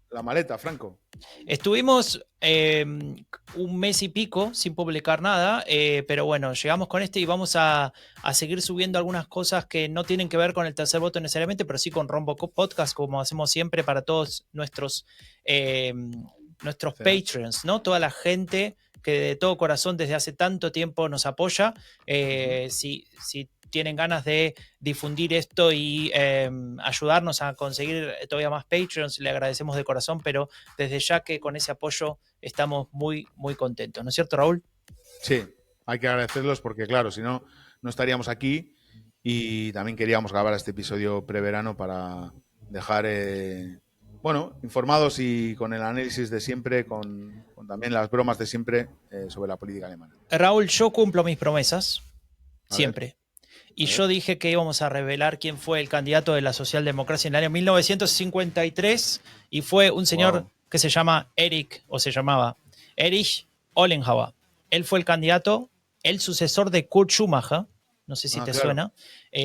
la maleta, Franco. Estuvimos un mes y pico sin publicar nada, pero bueno, llegamos con y vamos a seguir subiendo algunas cosas que no tienen que ver con el Tercer Voto necesariamente, pero sí con Rombo Podcast, como hacemos siempre para todos nuestros Patreons, ¿no? Toda la gente que de todo corazón desde hace tanto tiempo nos apoya. Si tienen ganas de difundir esto y ayudarnos a conseguir todavía más Patreons, le agradecemos de corazón, pero desde ya que con ese apoyo estamos muy, muy contentos. ¿No es cierto, Raúl? Sí, hay que agradecerlos porque, claro, si no, no estaríamos aquí, y también queríamos grabar este episodio preverano para dejar, bueno, informados y con el análisis de siempre, con también las bromas de siempre sobre la política alemana. Raúl, yo cumplo mis promesas, siempre. Y yo dije que íbamos a revelar quién fue el candidato de la socialdemocracia en el año 1953, y fue un señor que se llamaba Erich Ollenhauer. Él fue el candidato, el sucesor de Kurt Schumacher. No sé si te suena.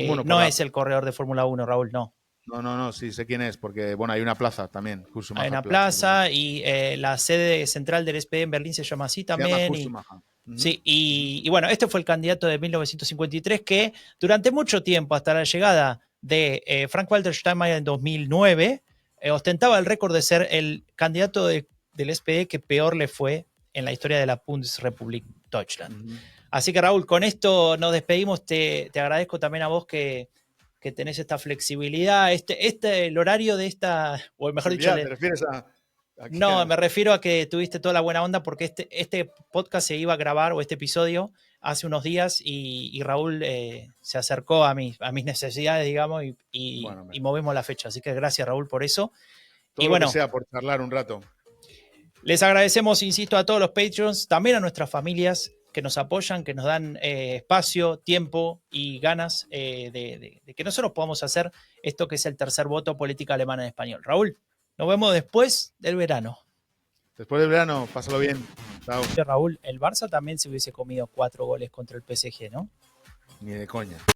Bueno, no es el corredor de Fórmula 1, Raúl, no. No, sí sé quién es, porque bueno, hay una plaza también. Hay una plaza y la sede central del SPD en Berlín se llama así también. Sí, y bueno, este fue el candidato de 1953 que durante mucho tiempo, hasta la llegada de Frank-Walter Steinmeier en 2009, ostentaba el récord de ser el candidato del SPD que peor le fue en la historia de la Bundesrepublik Deutschland. Así que, Raúl, con esto nos despedimos. Te agradezco también a vos que tenés esta flexibilidad, el horario de esta, o mejor dicho... ¿Te refieres a...? No, me refiero a que tuviste toda la buena onda, porque este podcast se iba a grabar, o este episodio, hace unos días, y Raúl se acercó a mis necesidades, digamos, y movimos la fecha. Así que gracias, Raúl, por eso. Todo lo que sea por charlar un rato. Les agradecemos, insisto, a todos los Patreons, también a nuestras familias que nos apoyan, que nos dan espacio, tiempo y ganas de que nosotros podamos hacer esto que es el Tercer Voto, política alemana en español. Raúl. Nos vemos después del verano. Después del verano, pásalo bien. Chao. Raúl, el Barça también se hubiese comido 4 goles contra el PSG, ¿no? Ni de coña.